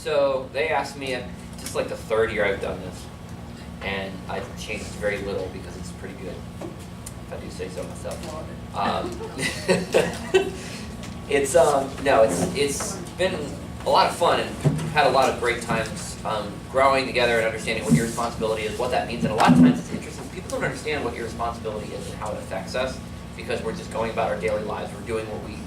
So they asked me, just like the third year I've done this, and I've changed very little because it's pretty good, if I do say so myself. It's been a lot of fun, and we've had a lot of great times growing together and understanding what your responsibility is, what that means, and a lot of times it's interesting. People don't understand what your responsibility is and how it affects us because we're just going about our daily lives. We're doing what we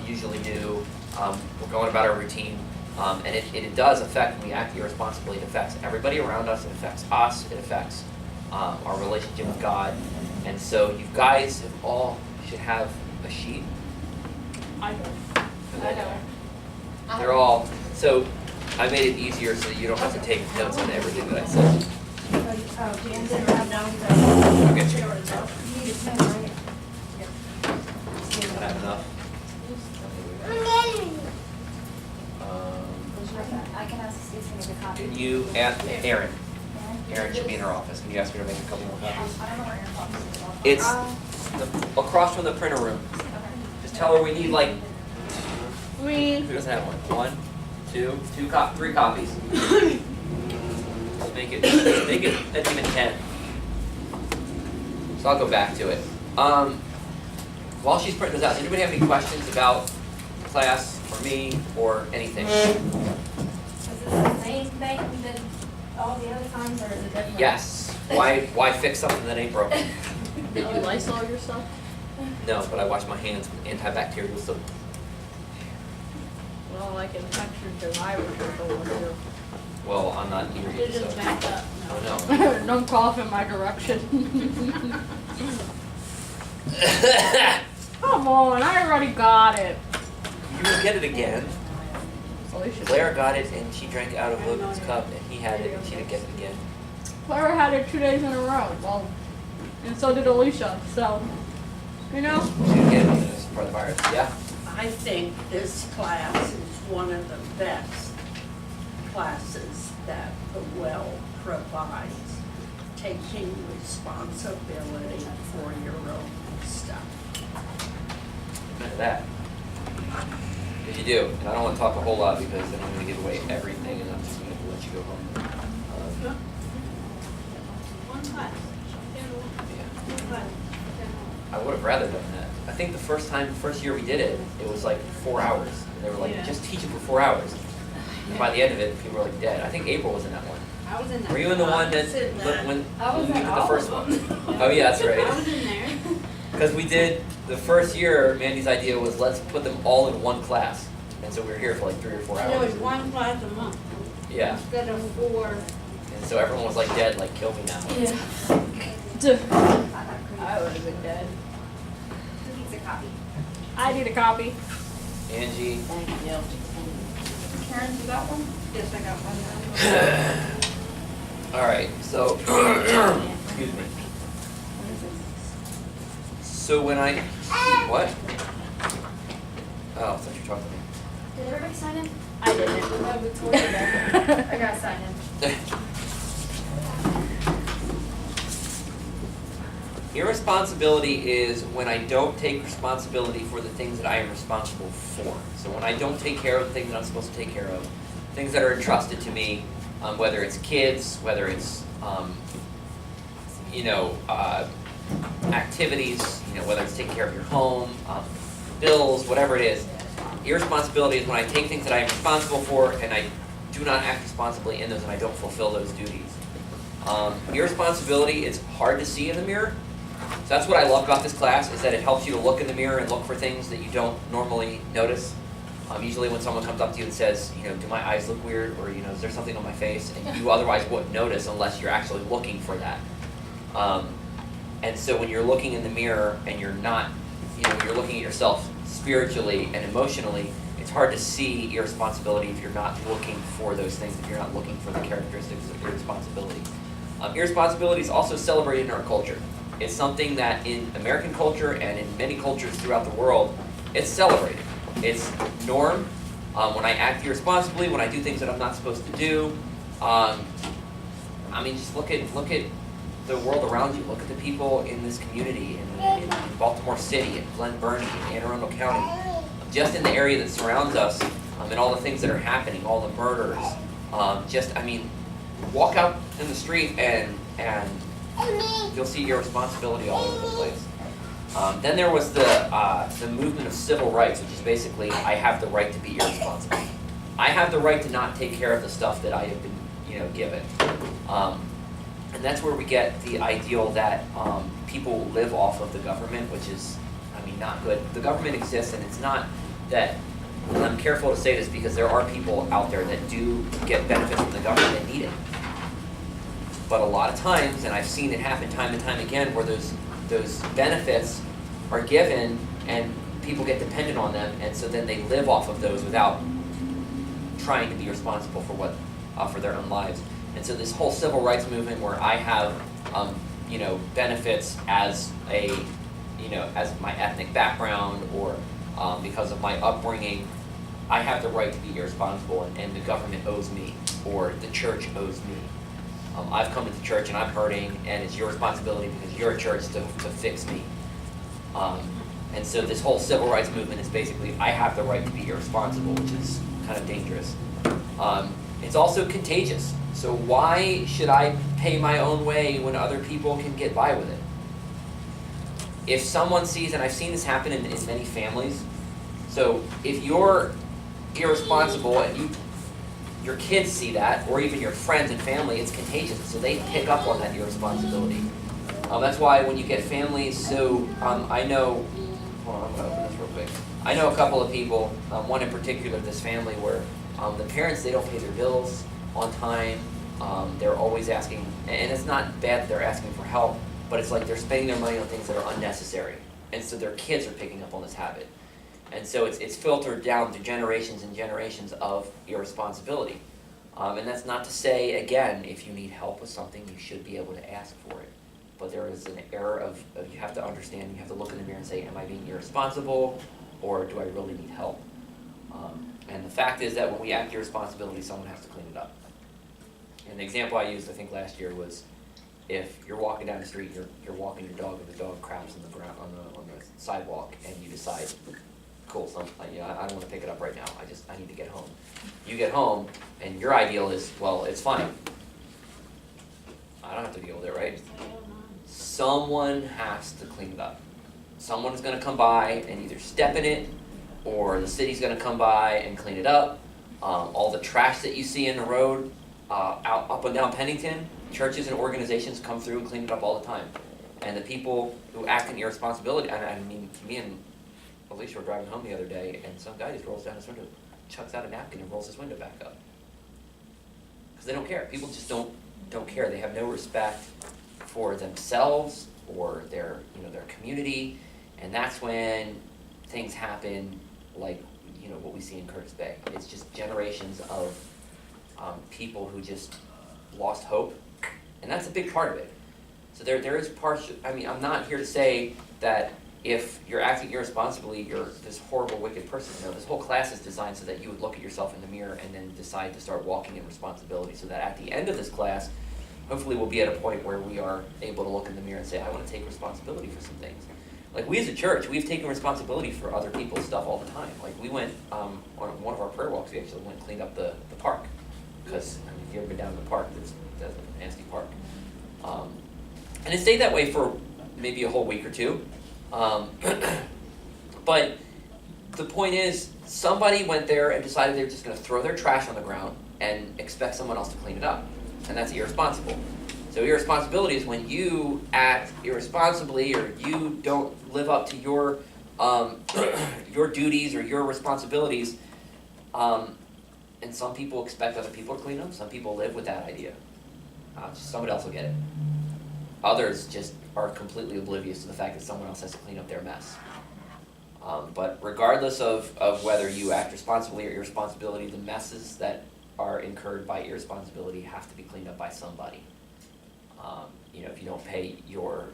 usually do. We're going about our routine. And it does affect, when we act irresponsibly, it affects everybody around us, it affects us, it affects our relationship with God. And so you guys all should have a sheet. I don't. They're all, so I made it easier so that you don't have to take notes on everything that I said. Dan didn't have notes. Okay. You need a pen, right? I have enough. I can ask Steve to make a copy. Can you ask Erin? Erin should be in her office. Can you ask her to make a couple more copies? I don't know where your office is. It's across from the printer room. Just tell her we need like, who doesn't have one? 1, 2, 3 copies. Let's make it that's even 10. So I'll go back to it. While she's printing this out, does anybody have any questions about class or me or anything? Is this the same thing we did all the other times, or is it different? Yes. Why fix something that ain't broken? Did you Lysol yourself? No, but I wash my hands with antibacterial soap. Well, I can picture because I was with the one too. Well, I'm not near you, You so. just back up. Oh, no. Don't cough in my direction. Come on, I already got it. You will get it again. Alicia. Claire got it and she drank out of Logan's cup and he had it and she didn't get it again. Clara had it 2 days in a row. Well, and so did Alicia. So, you know. She didn't get it because it's part of the virus. Yeah? I think this class is one of the best classes that the Well provides, taking responsibility for your own stuff. Amen to that. Because you do. And I don't want to talk a whole lot because then I'm going to give away everything and I'm just going to let you go home. One class. Yeah. I would have rather done that. I think the first year we did it, it was like 4 hours. And they were like, just teach it for 4 hours. And by the end of it, people were like dead. I think April was in that one. I was in that. Were you in the one that, when I was we in did the all first of one? them. Oh yeah, that's right. I was in there. Because we did, the first year, Mandy's idea was let's put them all in one class. And so we were here for like 3 or 4 There was hours. one class a month Yeah. instead of 4. And so everyone was like dead, like kill me now. Yeah. I would have been dead. Who needs a copy? I need a copy. Angie. Thank you. Karen, you got one? Yes, I got one. All right, so, excuse me. So when I, what? Oh, I thought you were talking to me. Did everybody sign in? I didn't. I gotta sign in. Irresponsibility is when I don't take responsibility for the things that I am responsible for. So when I don't take care of the things that I'm supposed to take care of, things that are entrusted to me, whether it's kids, whether it's, activities, whether it's taking care of your home, bills, whatever it is. Irresponsibility is when I take things that I am responsible for and I do not act responsibly in those and I don't fulfill those duties. Irresponsibility is hard to see in the mirror. So that's what I love about this class, is that it helps you to look in the mirror and look for things that you don't normally notice. Usually when someone comes up to you and says, do my eyes look weird, or is there something on my face, and you otherwise wouldn't notice unless you're actually looking for that. And so when you're looking in the mirror and you're not, when you're looking at yourself spiritually and emotionally, it's hard to see irresponsibility if you're not looking for those things, if you're not looking for the characteristics of irresponsibility. Irresponsibility is also celebrated in our culture. It's something that in American culture and in many cultures throughout the world, it's celebrated. It's norm. When I act irresponsibly, when I do things that I'm not supposed to do, just look at the world around you. Look at the people in this community, in Baltimore City, in Glen Burnie, in Anne Arundel County. Just in the area that surrounds us, and all the things that are happening, all the murders. Walk out in the street and you'll see irresponsibility all over the place. Then there was the movement of civil rights, which is basically, I have the right to be irresponsible. I have the right to not take care of the stuff that I have been, given. And that's where we get the ideal that people live off of the government, which is, not good. The government exists, and it's not that, and I'm careful to say this because there are people out there that do get benefits from the government and need it. But a lot of times, and I've seen it happen time and time again, where those benefits are given and people get dependent on them, and so then they live off of those without trying to be responsible for their own lives. And so this whole civil rights movement where I have benefits as as my ethnic background or because of my upbringing, I have the right to be irresponsible, and the government owes me, or the church owes me. I've come to the church and I'm hurting, and it's your responsibility because you're a church to fix me. And so this whole civil rights movement is basically, I have the right to be irresponsible, which is kind of dangerous. It's also contagious. So why should I pay my own way when other people can get by with it? If someone sees, and I've seen this happen in many families, so if you're irresponsible and your kids see that, or even your friends and family, it's contagious, so they pick up on that irresponsibility. That's why when you get families, so I know, hold on, I'm gonna open this real quick. I know a couple of people, one in particular, this family where the parents, they don't pay their bills on time, they're always asking, and it's not bad that they're asking for help, but it's like they're spending their money on things that are unnecessary, and so their kids are picking up on this habit. And so it's filtered down through generations and generations of irresponsibility. And that's not to say, again, if you need help with something, you should be able to ask for it. But there is an error of you have to understand, you have to look in the mirror and say, am I being irresponsible, or do I really need help? And the fact is that when we act irresponsibility, someone has to clean it up. And the example I used, I think last year, was if you're walking down the street, you're walking your dog, and the dog craps on the ground on the sidewalk, and you decide, cool, I don't want to pick it up right now. I need to get home. You get home, and your ideal is, well, it's fine. I don't have to deal with it, right? Someone has to clean it up. Someone is going to come by and either step in it, or the city's going to come by and clean it up. All the trash that you see in the road, up and down Pennington, churches and organizations come through and clean it up all the time. And the people who act in irresponsibility, me and Alicia were driving home the other day, and some guy just rolls down his window, chucks out a napkin, and rolls his window back up. Because they don't care. People just don't care. They have no respect for themselves or their community, and that's when things happen like what we see in Curtis Bay. It's just generations of people who just lost hope, and that's a big part of it. So there is I'm not here to say that if you're acting irresponsibly, you're this horrible, wicked person. This whole class is designed so that you would look at yourself in the mirror and then decide to start walking in responsibility, so that at the end of this class, hopefully we'll be at a point where we are able to look in the mirror and say, I want to take responsibility for some things. Like, we as a church, we've taken responsibility for other people's stuff all the time. Like, we went, on one of our prayer walks, we actually went and cleaned up the park. Because, if you've ever been down to the park, that's a nasty park. And it stayed that way for maybe a whole week or two. But the point is, somebody went there and decided they're just going to throw their trash on the ground and expect someone else to clean it up. And that's irresponsible. So irresponsibility is when you act irresponsibly, or you don't live up to your duties or your responsibilities. And some people expect other people to clean them. Some people live with that idea. Just somebody else will get it. Others just are completely oblivious to the fact that someone else has to clean up their mess. But regardless of whether you act responsibly or irresponsibility, the messes that are incurred by irresponsibility have to be cleaned up by somebody. If you don't pay your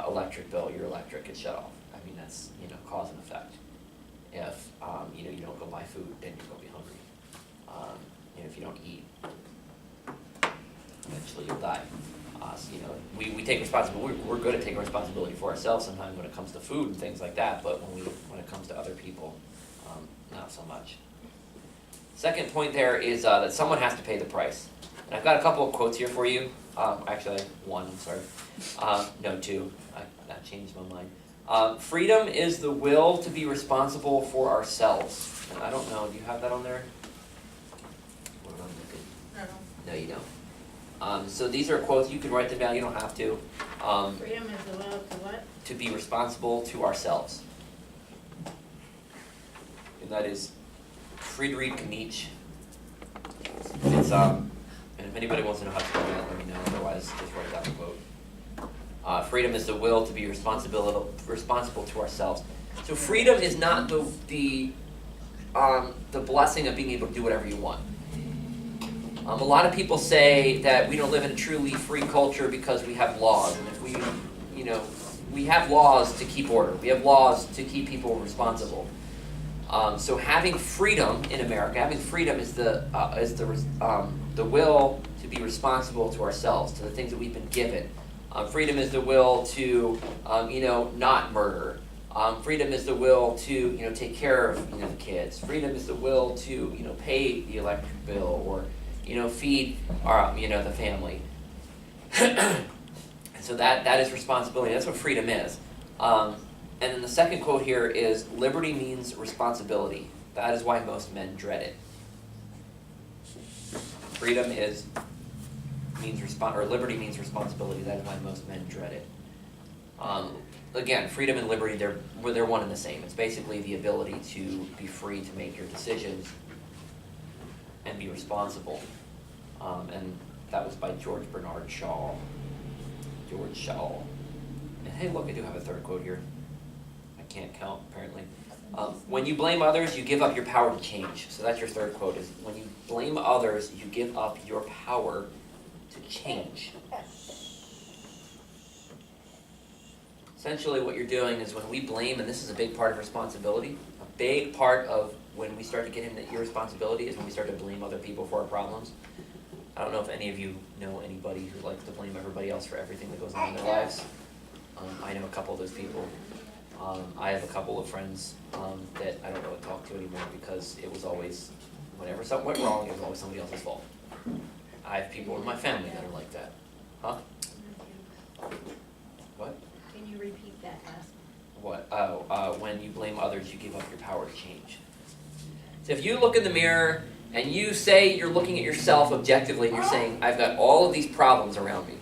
electric bill, your electric gets shut off. That's cause and effect. If you don't go buy food, then you're going to be hungry. If you don't eat, eventually you'll die. We take responsibility. We're good at taking responsibility for ourselves sometimes when it comes to food and things like that. But when it comes to other people, not so much. Second point there is that someone has to pay the price. And I've got a couple of quotes here for you. Actually, one, I'm sorry. No, two. I changed my mind. Freedom is the will to be responsible for ourselves. And I don't know, do you have that on there? What am I looking? No, you don't. So these are quotes, you can write them down, you don't have to. Freedom is the will to what? To be responsible to ourselves. And that is Friedrich Nietzsche. It's and if anybody wants to know how to spell that, let me know. Otherwise, just write down the quote. Freedom is the will to be responsible to ourselves. So freedom is not the blessing of being able to do whatever you want. A lot of people say that we don't live in a truly free culture because we have laws, and if we have laws to keep order. We have laws to keep people responsible. So having freedom in America, having freedom is the will to be responsible to ourselves, to the things that we've been given. Freedom is the will to not murder. Freedom is the will to take care of the kids. Freedom is the will to pay the electric bill or feed our the family. And so that is responsibility. That's what freedom is. And then the second quote here is, liberty means responsibility. That is why most men dread it. Liberty means responsibility. That is why most men dread it. Again, freedom and liberty, they're one and the same. It's basically the ability to be free to make your decisions and be responsible. And that was by George Bernard Shaw. George Shaw. And hey, look, I do have a third quote here. I can't count, apparently. When you blame others, you give up your power to change. So that's your third quote, is when you blame others, you give up your power to change. Essentially what you're doing is when we blame, and this is a big part of responsibility, a big part of when we start to get into irresponsibility is when we start to blame other people for our problems. I don't know if any of you know anybody who likes to blame everybody else for everything that goes on in their lives. I know a couple of those people. I have a couple of friends that I don't really talk to anymore because it was always, whenever something went wrong, it was always somebody else's fault. I have people in my family that are like that. Huh? What? Can you repeat that last What? Oh, when you blame others, you give up your power to change. So if you look in the mirror and you say you're looking at yourself objectively and you're saying, I've got all of these problems around me.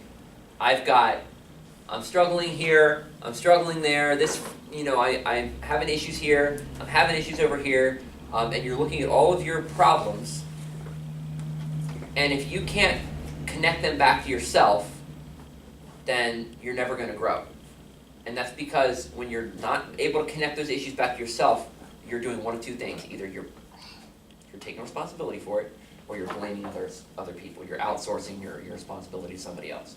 I'm struggling here, I'm struggling there, I'm having issues here, I'm having issues over here, and you're looking at all of your problems, and if you can't connect them back to yourself, then you're never going to grow. And that's because when you're not able to connect those issues back to yourself, you're doing one of two things. Either you're taking responsibility for it, or you're blaming other people. You're outsourcing your responsibility to somebody else.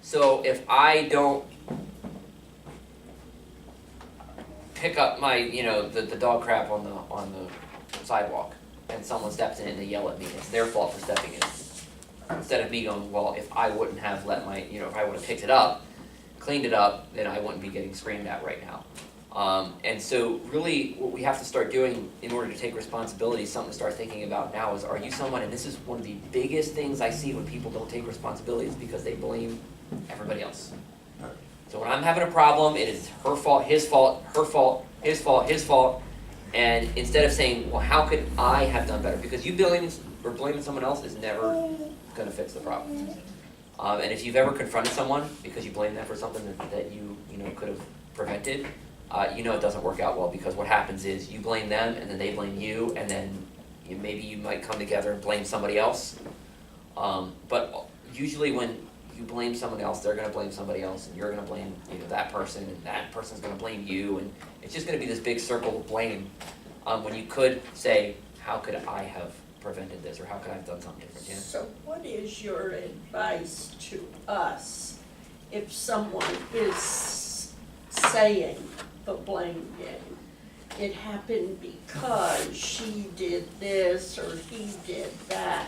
So if I don't pick up my, the dog crap on the sidewalk, and someone steps in it and they yell at me, it's their fault for stepping in it. Instead of me going, well, if I wouldn't have let if I would have picked it up, cleaned it up, then I wouldn't be getting screamed at right now. And so really what we have to start doing in order to take responsibility, something to start thinking about now is, are you someone, and this is one of the biggest things I see when people don't take responsibility, is because they blame everybody else. So when I'm having a problem, it is her fault, his fault, her fault, his fault, his fault, and instead of saying, well, how could I have done better? Because you blaming someone else is never going to fix the problem. And if you've ever confronted someone because you blame them for something that you could have prevented, it doesn't work out well, because what happens is you blame them and then they blame you, and then maybe you might come together and blame somebody else. But usually when you blame someone else, they're going to blame somebody else, and you're going to blame that person, and that person's going to blame you, and it's just going to be this big circle of blame, when you could say, how could I have prevented this, or how could I have done something different? Yeah? So what is your advice to us if someone is saying the blame game? It happened because she did this or he did that.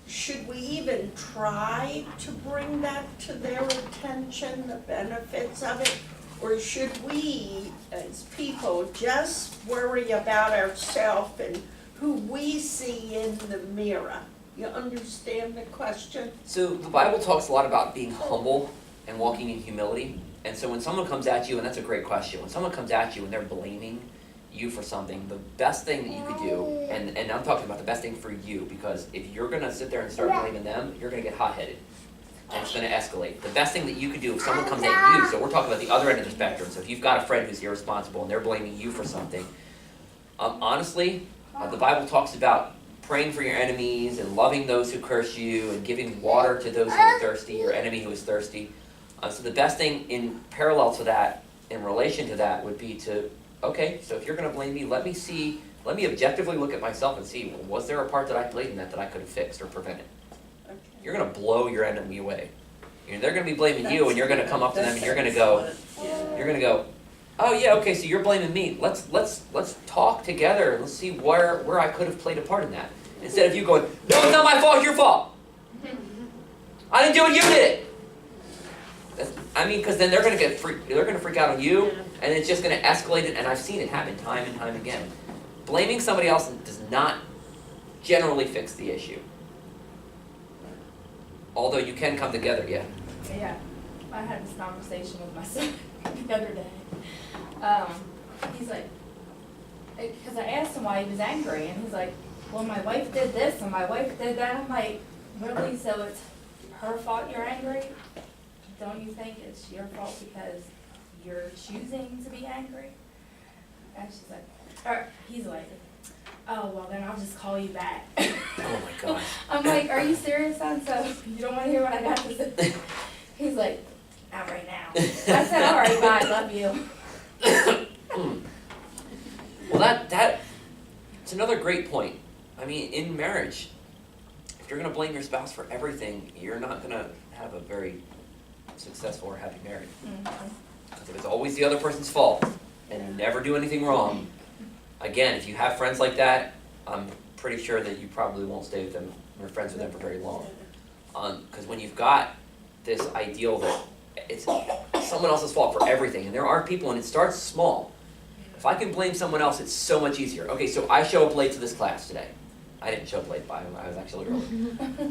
Should we even try to bring that to their attention, the benefits of it? Or should we, as people, just worry about ourselves and who we see in the mirror. You understand the question? So the Bible talks a lot about being humble and walking in humility. And so when someone comes at you, and that's a great question, when someone comes at you and they're blaming you for something, the best thing that you could do, and I'm talking about the best thing for you, because if you're gonna sit there and start blaming them, you're gonna get hot-headed. And it's gonna escalate. The best thing that you could do if someone comes at you, so we're talking about the other end of the spectrum, so if you've got a friend who's irresponsible and they're blaming you for something, honestly, the Bible talks about praying for your enemies and loving those who curse you and giving water to those who are thirsty, your enemy who is thirsty. So the best thing in parallel to that, in relation to that, would be to, okay, so if you're gonna blame me, let me objectively look at myself and see, well, was there a part that I played in that I could have fixed or prevented? Okay. You're gonna blow your enemy away. They're gonna be blaming you, and you're gonna come up to them and you're gonna go, oh yeah, okay, so you're blaming me. Let's talk together and let's see where I could have played a part in that. Instead of you going, no, it's not my fault, it's your fault. I didn't do it, you did it. Because then they're gonna freak out on you, and it's just gonna escalate it, and I've seen it happen time and time again. Blaming somebody else does not generally fix the issue. Although you can come together, yeah. Yeah, I had this conversation with my son the other day. He's like, because I asked him why he was angry, and he's like, well, my wife did this and my wife did that. I'm like, really? So it's her fault you're angry? Don't you think it's your fault because you're choosing to be angry? And she's like, or he's like, oh, well, then I'll just call you back. Oh my gosh. I'm like, are you serious, son? So you don't want to hear what I got to say? He's like, not right now. I said, all right, bye, love you. Well, it's another great point. I mean, in marriage, if you're going to blame your spouse for everything, you're not going to have a very successful or happy marriage. Because if it's always the other person's fault and you never do anything wrong, again, if you have friends like that, I'm pretty sure that you probably won't stay with them or friends with them for very long. Because when you've got this ideal that it's someone else's fault for everything, and there are people, and it starts small. If I can blame someone else, it's so much easier. Okay, so I show up late to this class today. I didn't show up late, I was actually early.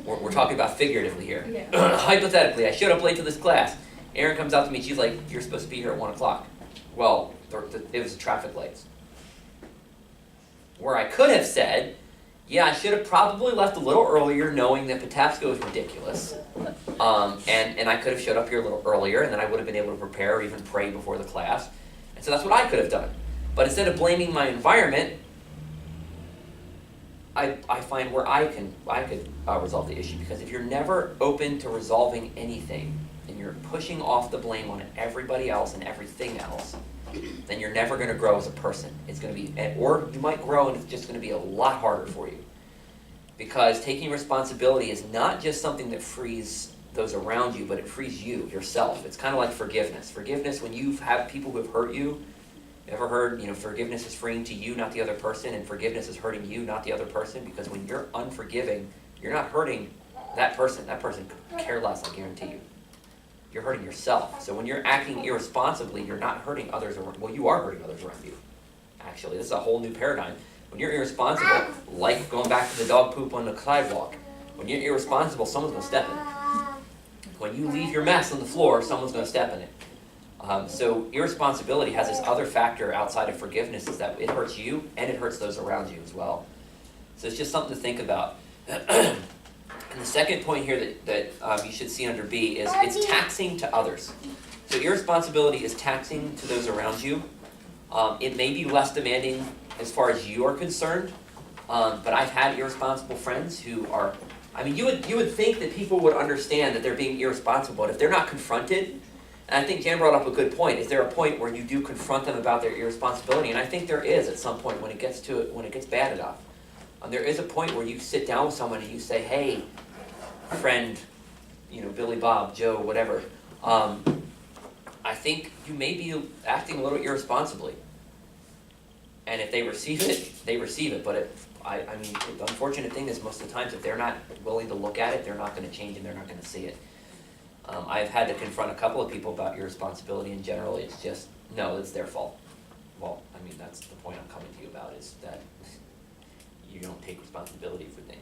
We're talking about figuratively here. Yeah. Hypothetically, I showed up late to this class. Erin comes up to me, she's like, you're supposed to be here at 1 o'clock. Well, it was traffic lights. Where I could have said, yeah, I should have probably left a little earlier knowing that Patapsco is ridiculous. And I could have showed up here a little earlier, and then I would have been able to prepare or even pray before the class. And so that's what I could have done. But instead of blaming my environment, I find where I could resolve the issue. Because if you're never open to resolving anything, and you're pushing off the blame on everybody else and everything else, then you're never going to grow as a person. It's going to be, or you might grow and it's just going to be a lot harder for you. Because taking responsibility is not just something that frees those around you, but it frees you, yourself. It's kind of like forgiveness. Forgiveness, when you have people who have hurt you, ever heard, forgiveness is freeing to you, not the other person, and forgiveness is hurting you, not the other person, because when you're unforgiving, you're not hurting that person. That person could care less, I guarantee you. You're hurting yourself. So when you're acting irresponsibly, you're not hurting others around. Well, you are hurting others around you, actually. This is a whole new paradigm. When you're irresponsible, like going back to the dog poop on the sidewalk, when you're irresponsible, someone's going to step in it. When you leave your mess on the floor, someone's going to step in it. So irresponsibility has this other factor outside of forgiveness, is that it hurts you and it hurts those around you as well. So it's just something to think about. And the second point here that you should see under B is it's taxing to others. So irresponsibility is taxing to those around you. It may be less demanding as far as you are concerned, but I've had irresponsible friends who are, you would think that people would understand that they're being irresponsible, but if they're not confronted, and I think Jan brought up a good point, is there a point where you do confront them about their irresponsibility? And I think there is at some point when it gets bad enough. There is a point where you sit down with someone and you say, hey, friend, Billy, Bob, Joe, whatever, I think you may be acting a little irresponsibly. And if they receive it, they receive it. But the unfortunate thing is most of the times if they're not willing to look at it, they're not going to change and they're not going to see it. I've had to confront a couple of people about irresponsibility, and generally it's just, no, it's their fault. Well, that's the point I'm coming to you about, is that you don't take responsibility for things.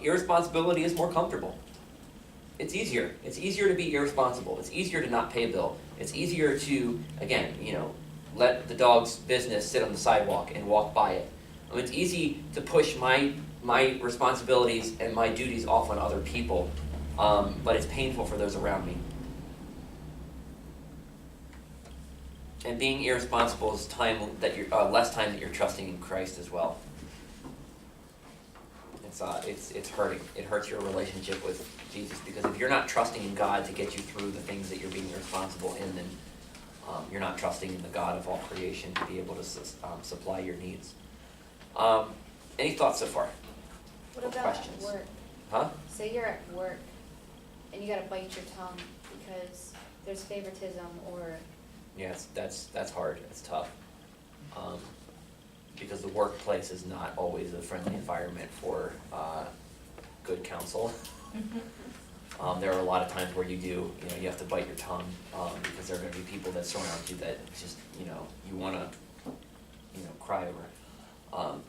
Irresponsibility is more comfortable. It's easier. It's easier to be irresponsible. It's easier to not pay a bill. It's easier to, again, let the dog's business sit on the sidewalk and walk by it. It's easy to push my responsibilities and my duties off on other people, but it's painful for those around me. And being irresponsible is time that you're less time that you're trusting in Christ as well. It's hurting. It hurts your relationship with Jesus, because if you're not trusting in God to get you through the things that you're being irresponsible in, then you're not trusting in the God of all creation to be able to supply your needs. Any thoughts so far? What Or about questions? at work? Huh? Say you're at work and you gotta bite your tongue because there's favoritism or, Yeah, that's hard. It's tough. Because the workplace is not always a friendly environment for good counsel. There are a lot of times where you have to bite your tongue, because there are going to be people that surround you that just, you want to, cry over.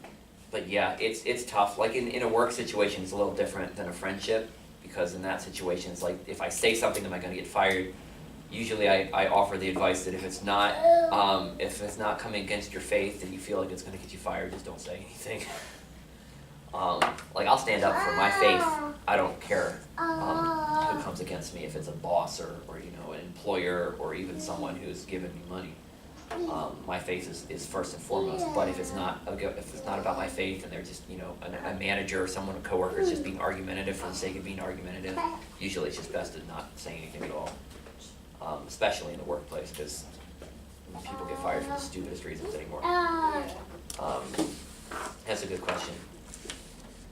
But yeah, it's tough. Like in a work situation, it's a little different than a friendship, because in that situation, it's like, if I say something, am I going to get fired? Usually I offer the advice that if it's not coming against your faith and you feel like it's going to get you fired, just don't say anything. Like, I'll stand up for my faith. I don't care who comes against me, if it's a boss or an employer or even someone who's given me money. My faith is first and foremost. But if it's not about my faith and they're just a manager or someone, a coworker is just being argumentative for the sake of being argumentative, usually it's just best to not say anything at all. Especially in the workplace, because people get fired for the stupidest reasons anymore. That's a good question.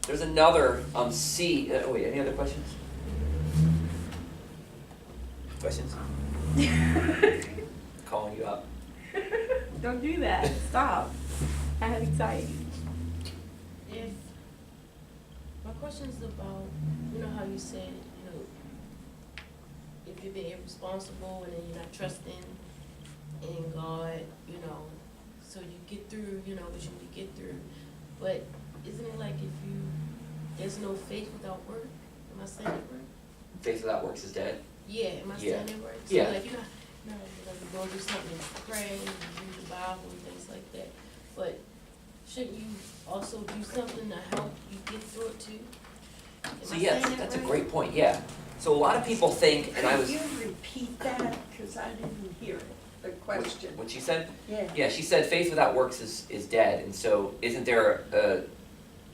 There's another C. Any other questions? Questions? Calling you up. Don't do that. Stop. I have anxiety. If, my question is about, how you said, if you're being irresponsible and then you're not trusting in God, so you get through, what you need to get through. But isn't it like there's no faith without work? Am I saying it right? Faith without works is dead. Yeah, am I saying it right? So Yeah. like, you're going to do something and pray, and read the Bible and things like that. But shouldn't you also do something to help you get through it too? Am So I yes, saying that that's a right? great point. Yeah. So a lot of people think, and I was. Could you repeat that, because I didn't hear it, the question? What she said? Yeah. Yeah, she said faith without works is dead. And so isn't there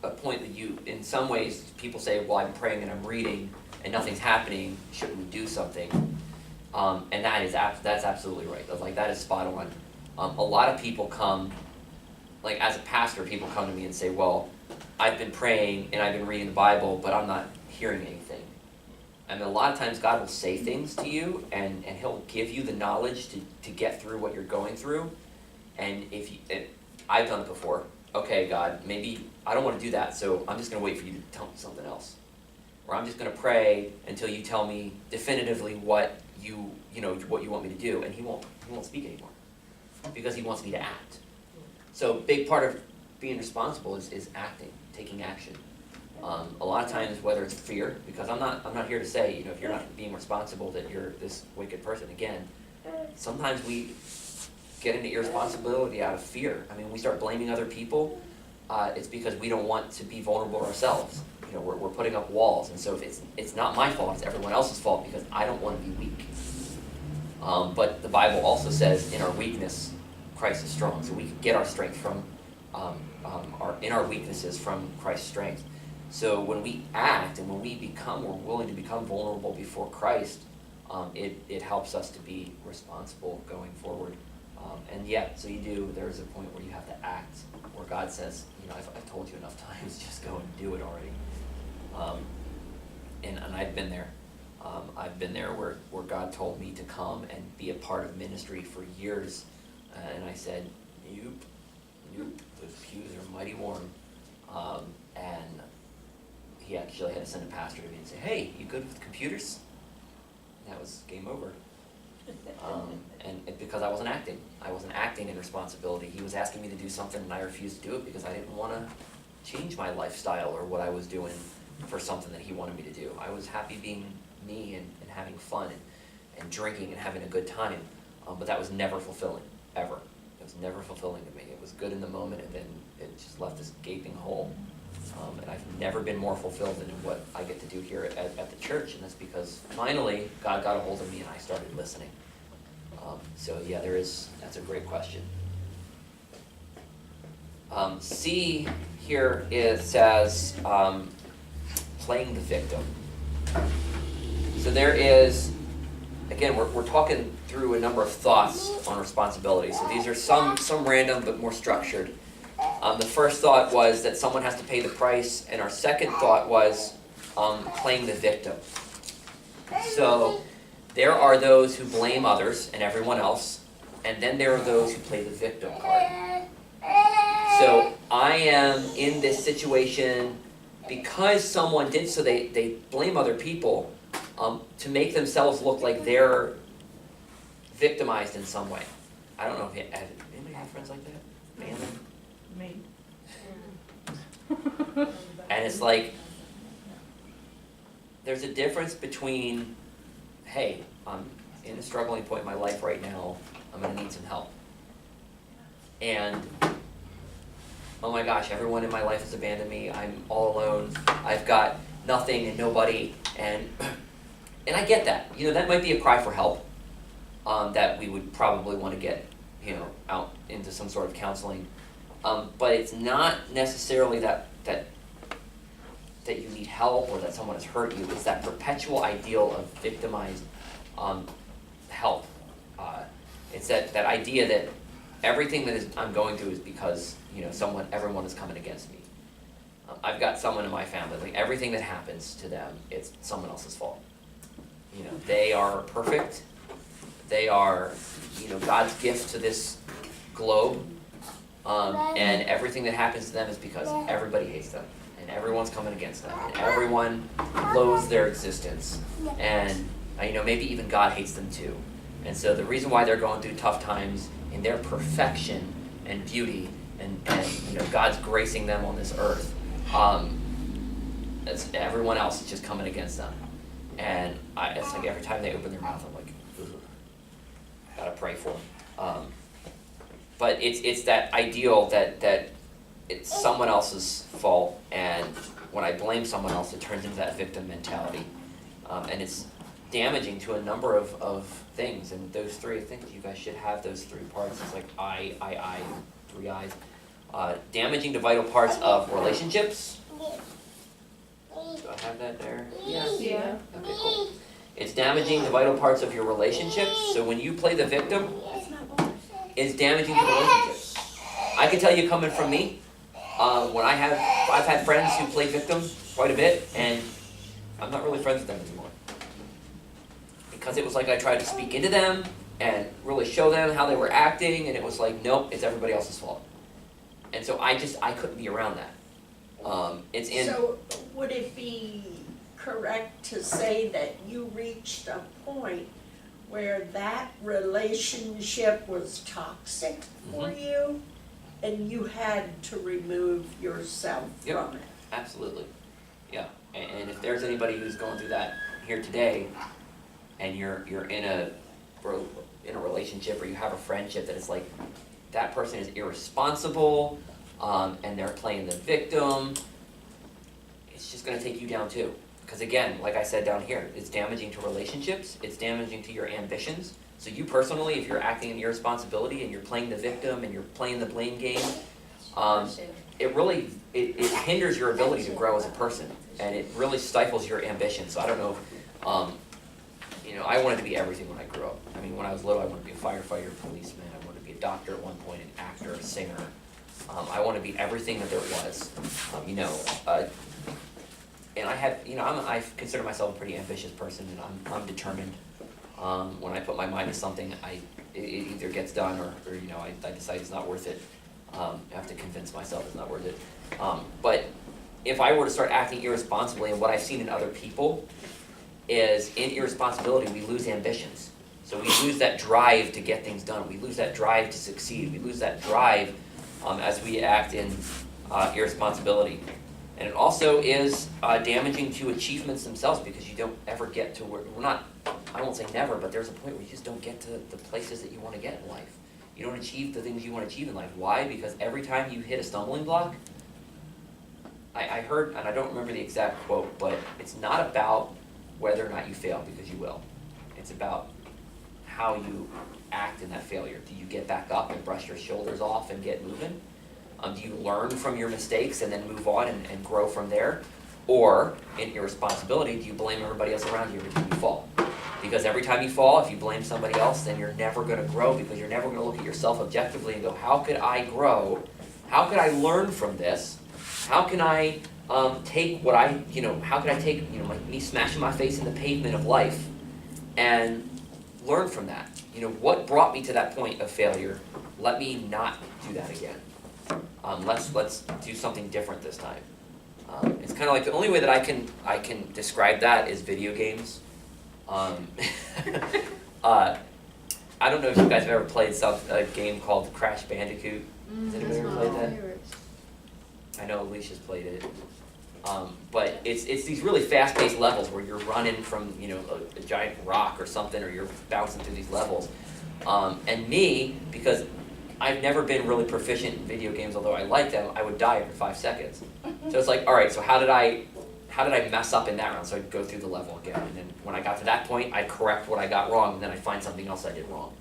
a point that in some ways, people say, well, I'm praying and I'm reading and nothing's happening, shouldn't we do something? And that's absolutely right. Like, that is spot on. A lot of people come, like as a pastor, people come to me and say, well, I've been praying and I've been reading the Bible, but I'm not hearing anything. I mean, a lot of times God will say things to you and He'll give you the knowledge to get through what you're going through. And I've done it before. Okay, God, maybe I don't want to do that, so I'm just going to wait for you to tell me something else. Or I'm just going to pray until you tell me definitively what you want me to do, and He won't speak anymore, because He wants me to act. So a big part of being responsible is acting, taking action. A lot of times, whether it's fear, because I'm not here to say, if you're not being responsible that you're this wicked person. Again, sometimes we get into irresponsibility out of fear. I mean, we start blaming other people. It's because we don't want to be vulnerable ourselves. We're putting up walls, and so if it's not my fault, it's everyone else's fault, because I don't want to be weak. But the Bible also says, in our weakness, Christ is strong. So we can get our strength from in our weaknesses from Christ's strength. So when we act and when we're willing to become vulnerable before Christ, it helps us to be responsible going forward. And yeah, so there's a point where you have to act, where God says, I've told you enough times, just go and do it already. And I've been there. I've been there where God told me to come and be a part of ministry for years. And I said, nope, those pews are mighty warm. And He actually had to send a pastor to me and say, hey, you good with computers? And that was game over. Because I wasn't acting. I wasn't acting in responsibility. He was asking me to do something and I refused to do it because I didn't want to change my lifestyle or what I was doing for something that he wanted me to do. I was happy being me and having fun and drinking and having a good time, but that was never fulfilling, ever. It was never fulfilling to me. It was good in the moment, and then it just left this gaping hole. And I've never been more fulfilled than what I get to do here at the church, and that's because finally God got a hold of me and I started listening. So yeah, that's a great question. C here says playing the victim. So there is, again, we're talking through a number of thoughts on responsibility. So these are some random but more structured. The first thought was that someone has to pay the price, and our second thought was playing the victim. So there are those who blame others and everyone else, and then there are those who play the victim card. So I am in this situation because someone did so, they blame other people to make themselves look like they're victimized in some way. I don't know if anybody have friends like that? Family? Me. And it's like, there's a difference between, hey, I'm in a struggling point in my life right now, I'm gonna need some help. And, oh my gosh, everyone in my life has abandoned me, I'm all alone, I've got nothing and nobody, and I get that. You know, that might be a cry for help, that we would probably wanna get, out into some sort of counseling. But it's not necessarily that you need help or that someone has hurt you. It's that perpetual ideal of victimized help. It's that idea that everything that I'm going through is because everyone is coming against me. I've got someone in my family, like everything that happens to them, it's someone else's fault. They are perfect. They are, God's gift to this globe. And everything that happens to them is because everybody hates them, and everyone's coming against them, and everyone loathes their existence, and maybe even God hates them too. And so the reason why they're going through tough times in their perfection and beauty, and God's gracing them on this earth, it's everyone else is just coming against them. And it's like every time they open their mouth, I'm like, ugh, gotta pray for them. But it's that ideal that it's someone else's fault, and when I blame someone else, it turns into that victim mentality. And it's damaging to a number of things, and those three, I think you guys should have those three parts. It's like I, 3 eyes. Damaging to vital parts of relationships. Do I have that there? Yes. Yeah. Okay, cool. It's damaging the vital parts of your relationships. So when you play the victim, it's damaging to relationships. I can tell you, coming from me, when I've had friends who play victim quite a bit, and I'm not really friends with them anymore. Because it was like I tried to speak into them and really show them how they were acting, and it was like, nope, it's everybody else's fault. And so I couldn't be around that. So would it be correct to say that you reached a point where that relationship was toxic for you, and you had to remove yourself from it? Absolutely, yeah. And if there's anybody who's going through that here today, and you're in a relationship, or you have a friendship that is like, that person is irresponsible, and they're playing the victim, it's just gonna take you down too. Because again, like I said down here, it's damaging to relationships, it's damaging to your ambitions. So you personally, if you're acting in irresponsibility and you're playing the victim and you're playing the blame game, it really, it hinders your ability to grow as a person, and it really stifles your ambition. So I don't know if, I wanted to be everything when I grew up. I mean, when I was little, I wanted to be a firefighter, a policeman, I wanted to be a doctor at one point, an actor, a singer. I wanted to be everything that there was, and I had, I consider myself a pretty ambitious person, and I'm determined. When I put my mind to something, it either gets done or I decide it's not worth it. I have to convince myself it's not worth it. But if I were to start acting irresponsibly, and what I've seen in other people is, in irresponsibility, we lose ambitions. So we lose that drive to get things done. We lose that drive to succeed. We lose that drive as we act in irresponsibility. And it also is damaging to achievements themselves, because you don't ever get to where, I won't say never, but there's a point where you just don't get to the places that you want to get in life. You don't achieve the things you want to achieve in life. Why? Because every time you hit a stumbling block, I heard, and I don't remember the exact quote, but it's not about whether or not you fail, because you will. It's about how you act in that failure. Do you get back up and brush your shoulders off and get moving? Do you learn from your mistakes and then move on and grow from there? Or, in irresponsibility, do you blame everybody else around you every time you fall? Because every time you fall, if you blame somebody else, then you're never going to grow, because you're never going to look at yourself objectively and go, how could I grow? How could I learn from this? How can I take what how could I take, me smashing my face in the pavement of life and learn from that? What brought me to that point of failure? Let me not do that again. Let's do something different this time. It's kind of like the only way that I can describe that is video games. I don't know if you guys have ever played a game called Crash Bandicoot. Has anybody ever played that? I know Alicia's played it. But it's these really fast-paced levels where you're running from a giant rock or something, or you're bouncing through these levels. And me, because I've never been really proficient in video games, although I like them, I would die every 5 seconds. So it's like, all right, so how did I mess up in that round? So I'd go through the level again, and then when I got to that point, I'd correct what I got wrong, and then I'd find something else I did wrong.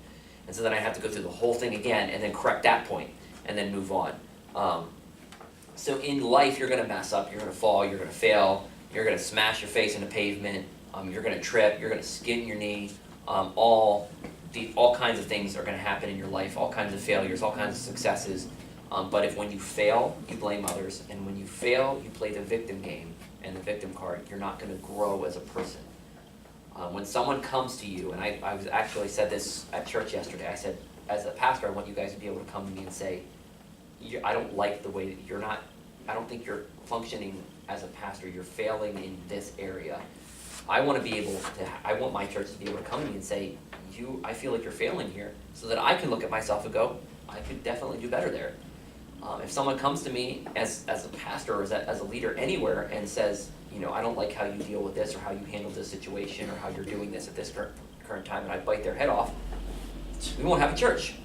And so then I'd have to go through the whole thing again, and then correct that point, and then move on. So in life, you're gonna mess up, you're gonna fall, you're gonna fail, you're gonna smash your face in the pavement, you're gonna trip, you're gonna skin your knee, all kinds of things are gonna happen in your life, all kinds of failures, all kinds of successes. But when you fail, you blame others, and when you fail, you play the victim game and the victim card. You're not gonna grow as a person. When someone comes to you, and I was actually said this at church yesterday, I said, as a pastor, I want you guys to be able to come to me and say, I don't like the way that I don't think you're functioning as a pastor, you're failing in this area. I want my church to be able to come to me and say, I feel like you're failing here, so that I can look at myself and go, I could definitely do better there. If someone comes to me as a pastor or as a leader anywhere and says, I don't like how you deal with this, or how you handle this situation, or how you're doing this at this current time, and I bite their head off, we won't have a church.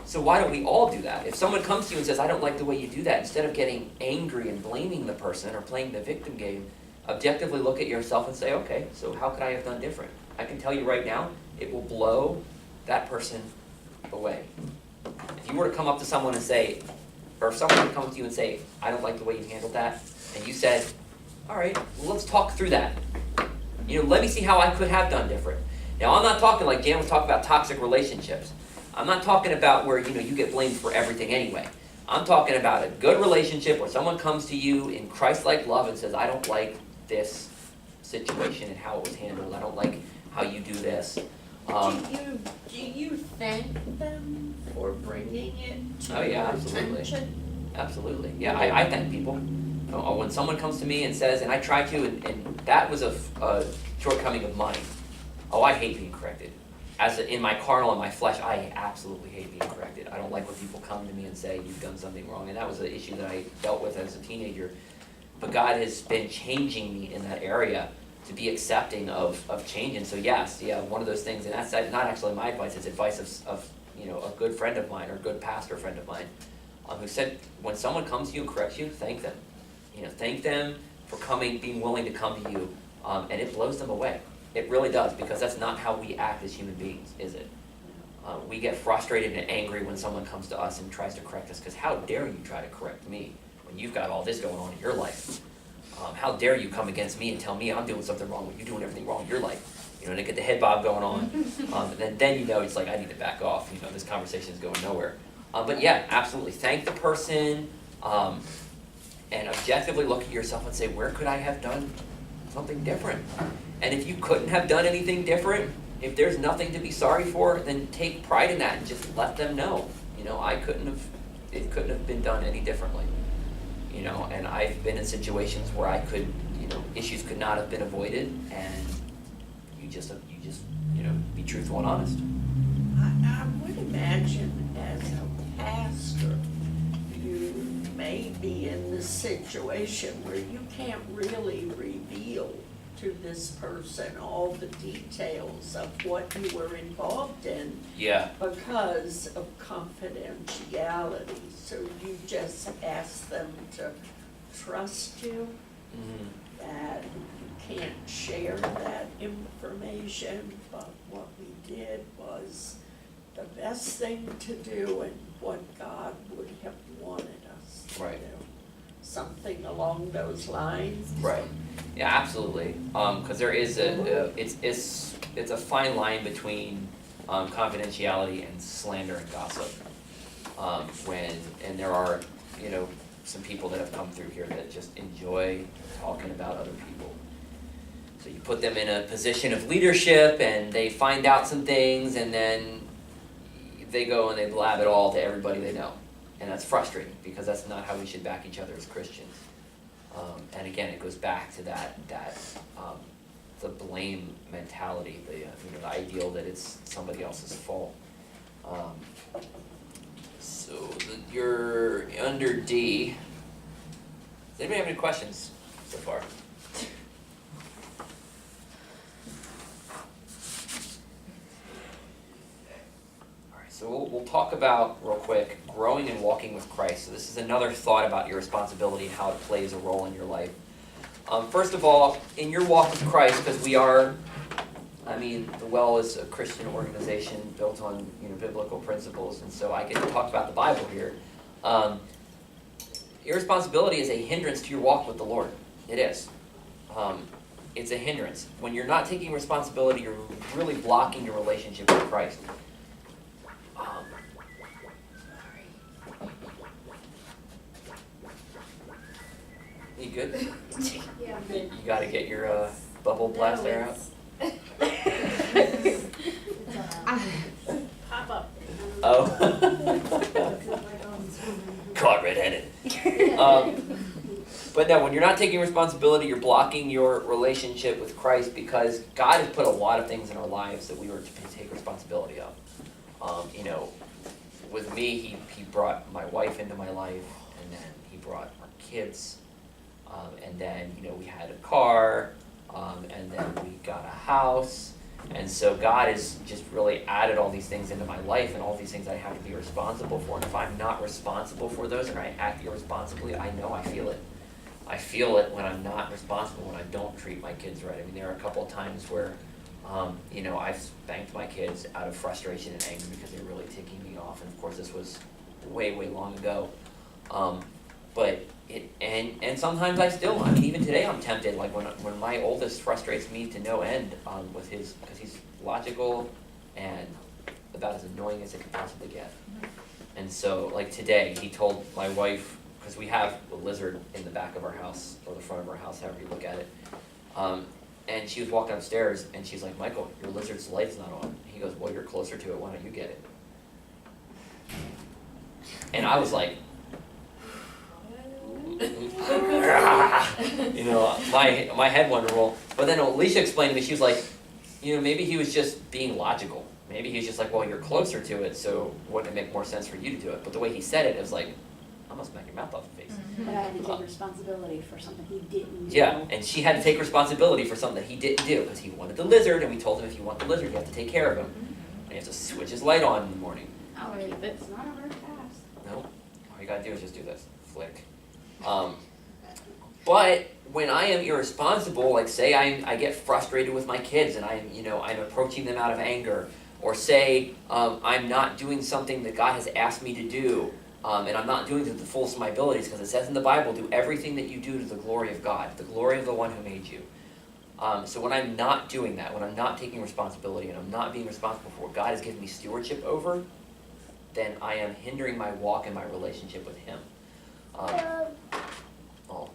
So why don't we all do that? If someone comes to you and says, I don't like the way you do that, instead of getting angry and blaming the person or playing the victim game, objectively look at yourself and say, okay, so how could I have done different? I can tell you right now, it will blow that person away. If you were to come up to someone and say, or if someone were to come up to you and say, I don't like the way you handled that, and you said, all right, well, let's talk through that. Let me see how I could have done different. Now, I'm not talking like Jan was talking about toxic relationships. I'm not talking about where, you get blamed for everything anyway. I'm talking about a good relationship where someone comes to you in Christ-like love and says, I don't like this situation and how it was handled. I don't like how you do this. Do you thank them for bringing it to your absolutely. attention? Absolutely. Yeah, I thank people. When someone comes to me and says, and I try to, and that was a shortcoming of mine. I hate being corrected. In my carnal and my flesh, I absolutely hate being corrected. I don't like when people come to me and say, you've done something wrong. And that was an issue that I dealt with as a teenager. But God has been changing me in that area to be accepting of change. And so yes, one of those things, and that's not actually my advice, it's advice of a good friend of mine, or a good pastor friend of mine, who said, when someone comes to you and corrects you, thank them. Thank them for being willing to come to you, and it blows them away. It really does, because that's not how we act as human beings, is it? We get frustrated and angry when someone comes to us and tries to correct us, because how dare you try to correct me when you've got all this going on in your life? How dare you come against me and tell me I'm doing something wrong when you're doing everything wrong in your life? And they get the head bob going on, and then it's like, I need to back off. This conversation is going nowhere. But yeah, absolutely. Thank the person, and objectively look at yourself and say, where could I have done something different? And if you couldn't have done anything different, if there's nothing to be sorry for, then take pride in that and just let them know. It couldn't have been done any differently. And I've been in situations where issues could not have been avoided, and you just be truthful and honest. I would imagine as a pastor, you may be in the situation where you can't really reveal to this person all the details of what you were involved in Yeah. because of confidentiality. So you just ask them to trust you, Mm-hmm. that you can't share that information, but what we did was the best thing to do and what God would have wanted us to Right. do. Something along those lines. Right. Yeah, absolutely. Because there is it's a fine line between confidentiality and slander and gossip. And there are, some people that have come through here that just enjoy talking about other people. So you put them in a position of leadership and they find out some things and then they go and they blab it all to everybody they know. And that's frustrating because that's not how we should back each other as Christians. And again, it goes back to that the blame mentality, the ideal that it's somebody else's fault. You're under D. Does anybody have any questions so far? So we'll talk about, real quick, growing and walking with Christ. So this is another thought about your responsibility and how it plays a role in your life. First of all, in your walk with Christ, because the Well is a Christian organization built on biblical principles, and so I get to talk about the Bible here. Your responsibility is a hindrance to your walk with the Lord. It is. It's a hindrance. When you're not taking responsibility, you're really blocking your relationship with Christ. You good? Yeah. You gotta get your bubble blaster out. Pop up. Oh. Caught red-handed. But no, when you're not taking responsibility, you're blocking your relationship with Christ because God has put a lot of things in our lives that we were to take responsibility of. With me, he brought my wife into my life, and then he brought our kids, and then we had a car, and then we got a house. And so God has just really added all these things into my life and all these things I have to be responsible for. And if I'm not responsible for those and I act irresponsibly, I know I feel it. I feel it when I'm not responsible, when I don't treat my kids right. There are a couple of times where, I've spanked my kids out of frustration and anger because they're really ticking me off. And of course, this was way, way long ago. And sometimes I still, even today I'm tempted, like when my oldest frustrates me to no end with because he's logical and about as annoying as it can possibly get. And so, like today, he told my wife, because we have a lizard in the back of our house, or the front of our house, however you look at it, and she was walking upstairs, and she's like, "Michael, your lizard's light's not on." He goes, "Well, you're closer to it, why don't you get it?" And I was like, my head wanted to roll. But then Alicia explained to me, she was like, maybe he was just being logical. Maybe he was just like, well, you're closer to it, so wouldn't it make more sense for you to do it? But the way he said it was like, I'm gonna smack your mouth off the face. But I had to take responsibility for something he didn't do. Yeah, and she had to take responsibility for something that he didn't do, because he wanted the lizard, and we told him if you want the lizard, you have to take care of him. And you have to switch his light on in the morning. I'll keep it. It's not a hard task. No, all you gotta do is just do this, flick. But when I am irresponsible, like say I get frustrated with my kids and I'm approaching them out of anger, or say I'm not doing something that God has asked me to do, and I'm not doing it to the fullest of my abilities, because it says in the Bible, do everything that you do to the glory of God, the glory of the one who made you. So when I'm not doing that, when I'm not taking responsibility and I'm not being responsible for what God has given me stewardship over, then I am hindering my walk and my relationship with Him. I love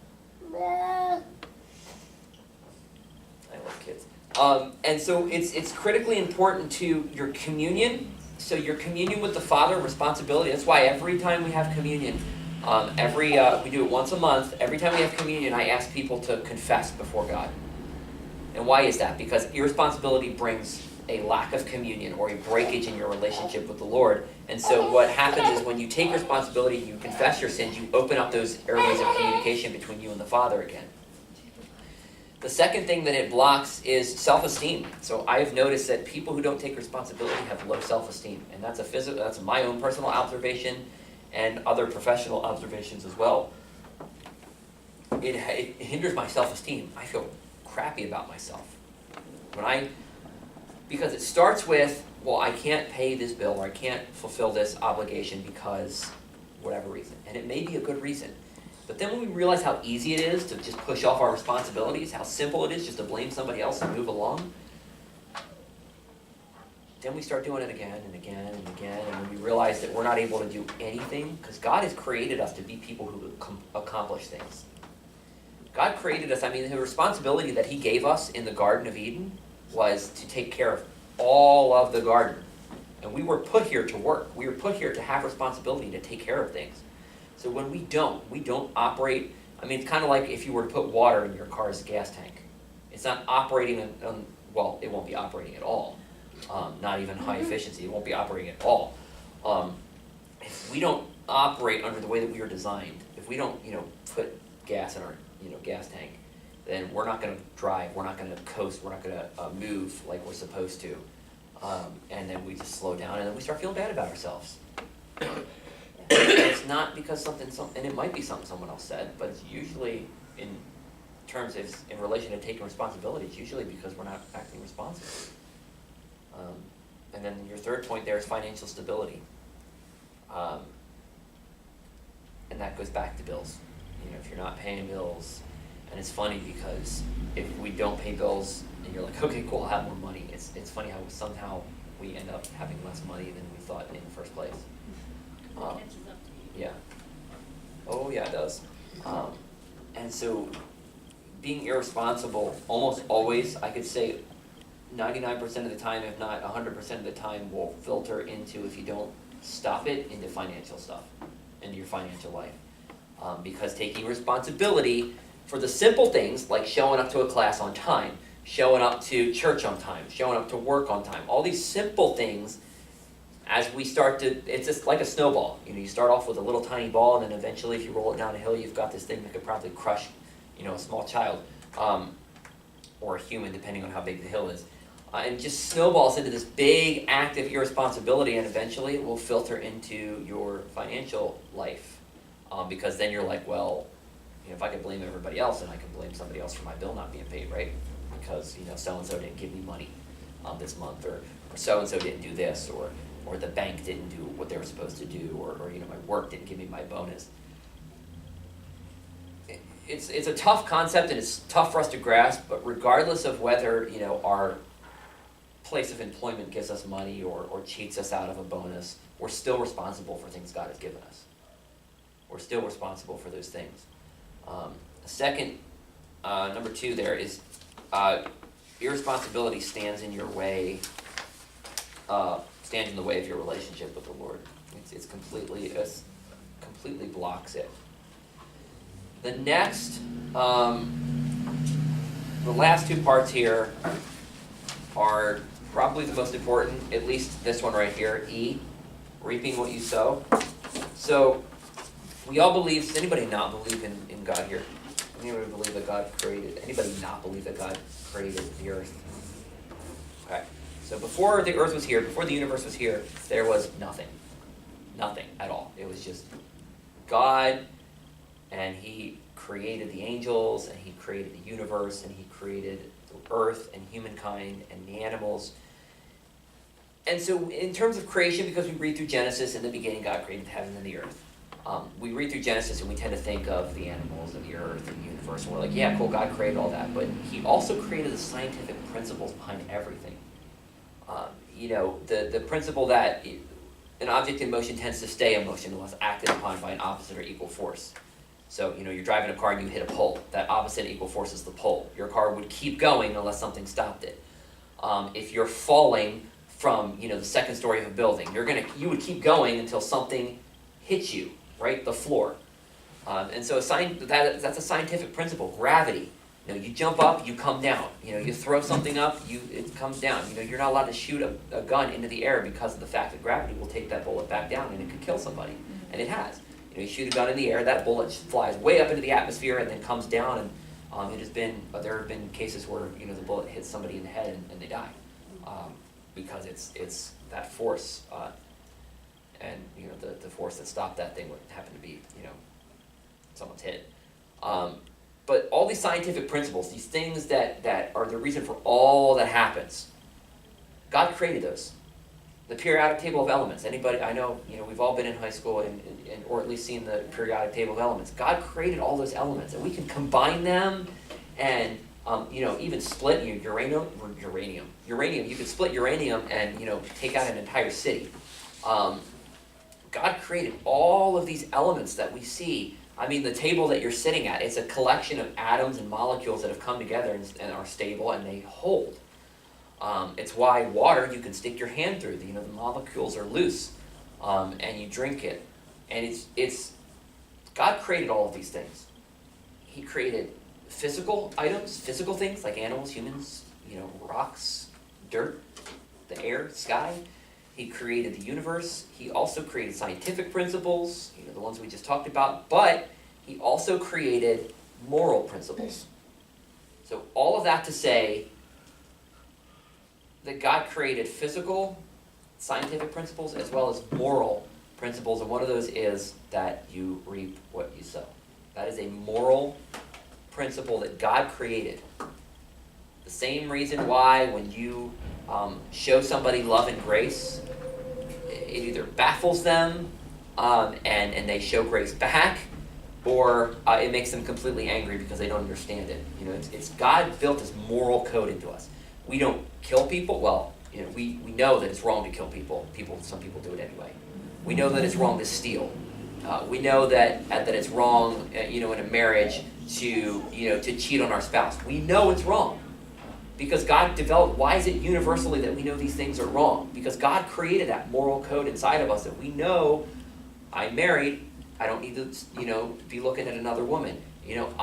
kids. And so it's critically important to your communion. So your communion with the Father, responsibility. That's why every time we have communion, we do it once a month. Every time we have communion, I ask people to confess before God. And why is that? Because irresponsibility brings a lack of communion or a breakage in your relationship with the Lord. And so what happens is when you take responsibility, you confess your sins, you open up those airways of communication between you and the Father again. The second thing that it blocks is self-esteem. So I've noticed that people who don't take responsibility have low self-esteem, and that's my own personal observation and other professional observations as well. It hinders my self-esteem. I feel crappy about myself. Because it starts with, well, I can't pay this bill or I can't fulfill this obligation because whatever reason. And it may be a good reason. But then when we realize how easy it is to just push off our responsibilities, how simple it is just to blame somebody else and move along, then we start doing it again and again and again, and when we realize that we're not able to do anything, because God has created us to be people who accomplish things. God created us, the responsibility that He gave us in the Garden of Eden was to take care of all of the garden. And we were put here to work. We were put here to have responsibility to take care of things. So when we don't operate, it's kind of like if you were to put water in your car's gas tank. It's not operating it won't be operating at all. Not even high efficiency, it won't be operating at all. If we don't operate under the way that we are designed, if we don't, put gas in our, gas tank, then we're not going to drive, we're not going to coast, we're not going to move like we're supposed to. And then we just slow down and then we start feeling bad about ourselves. It's not because and it might be something someone else said, but it's usually in relation to taking responsibility, it's usually because we're not acting responsibly. And then your third point there is financial stability. And that goes back to bills. If you're not paying bills, and it's funny because if we don't pay bills and you're like, okay, cool, I'll have more money. It's funny how somehow we end up having less money than we thought in the first place. It catches up to you. Yeah. Oh yeah, it does. And so being irresponsible almost always, I could say 99% of the time, if not 100% of the time, will filter into, if you don't stop it, into financial stuff, into your financial life. Because taking responsibility for the simple things like showing up to a class on time, showing up to church on time, showing up to work on time, all these simple things, as we start to, it's just like a snowball. You start off with a little tiny ball, and then eventually if you roll it down a hill, you've got this thing that could probably crush, a small child, or a human, depending on how big the hill is. And just snowballs into this big act of irresponsibility, and eventually it will filter into your financial life. Because then you're like, well, if I can blame everybody else, then I can blame somebody else for my bill not being paid, right? Because, so-and-so didn't give me money this month, or so-and-so didn't do this, or the bank didn't do what they were supposed to do, or my work didn't give me my bonus. It's a tough concept, and it's tough for us to grasp, but regardless of whether, our place of employment gives us money or cheats us out of a bonus, we're still responsible for things God has given us. We're still responsible for those things. Second, number two there is irresponsibility stands in the way of your relationship with the Lord. It completely blocks it. The next, the last two parts here are probably the most important, at least this one right here, E, reaping what you sow. So, we all believe, does anybody not believe in God here? Anybody believe that God created, anybody not believe that God created the earth? Okay, so before the earth was here, before the universe was here, there was nothing. Nothing at all. It was just God, and He created the angels, and He created the universe, and He created the earth, and humankind, and the animals. And so in terms of creation, because we read through Genesis, in the beginning God created the heaven and the earth. We read through Genesis and we tend to think of the animals and the earth and the universe, and we're like, yeah, cool, God created all that, but He also created the scientific principles behind everything. The principle that an object in motion tends to stay in motion unless acted upon by an opposite or equal force. So, you're driving a car and you hit a pole. That opposite and equal force is the pole. Your car would keep going unless something stopped it. If you're falling from, the second story of a building, you would keep going until something hits you. Right, the floor, and so that's a scientific principle. Gravity. You know, you jump up, you come down. You know, you throw something up, it comes down. You know, you're not allowed to shoot a gun into the air because of the fact that gravity will take that bullet back down and it could kill somebody. And it has. You know, you shoot a gun in the air, that bullet flies way up into the atmosphere and then comes down, and there have been cases where, you know, the bullet hits somebody in the head and they die. Because it's that force, and, you know, the force that stopped that thing would happen to be, you know, someone's head. But all these scientific principles, these things that are the reason for all that happens, God created those. The periodic table of elements. Anybody, I know, you know, we've all been in high school and or at least seen the periodic table of elements. God created all those elements, and we can combine them, and you know, even split uranium. You could split uranium and, you know, take out an entire city. God created all of these elements that we see. I mean, the table that you're sitting at, it's a collection of atoms and molecules that have come together and are stable and they hold. It's why water, you can stick your hand through. You know, the molecules are loose, and you drink it. And it's God created all of these things. He created physical items, physical things like animals, humans, you know, rocks, dirt, the air, sky. He created the universe. He also created scientific principles, you know, the ones we just talked about, but he also created moral principles. So all of that to say that God created physical, scientific principles as well as moral principles, and one of those is that you reap what you sow. That is a moral principle that God created. The same reason why when you show somebody love and grace, it either baffles them and they show grace back, or it makes them completely angry because they don't understand it. You know, it's God built this moral code into us. We don't kill people. Well, you know, we know that it's wrong to kill people. Some people do it anyway. We know that it's wrong to steal. We know that it's wrong, you know, in a marriage to cheat on our spouse. We know it's wrong. Because God developed, why is it universally that we know these things are wrong? Because God created that moral code inside of us that we know, I'm married, I don't need to, you know, be looking at another woman. You know,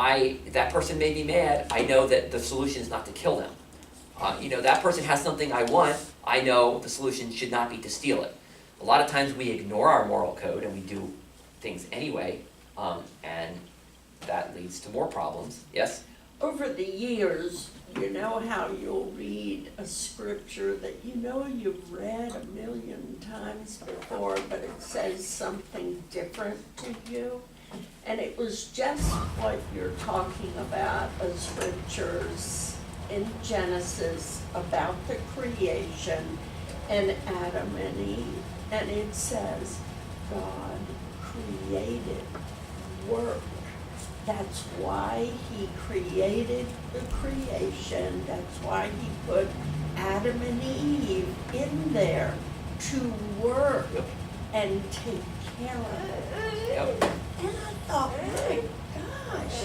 that person made me mad, I know that the solution is not to kill them. You know, that person has something I want, I know the solution should not be to steal it. A lot of times we ignore our moral code and we do things anyway, and that leads to more problems. Yes? Over the years, you know how you'll read a scripture that you know you've read a million times before, but it says something different to you? And it was just what you're talking about, the scriptures in Genesis about the creation and Adam and Eve. And it says, God created work. That's why he created the creation. That's why he put Adam and Eve in there to work and take care of it. Yep. And I thought, my gosh,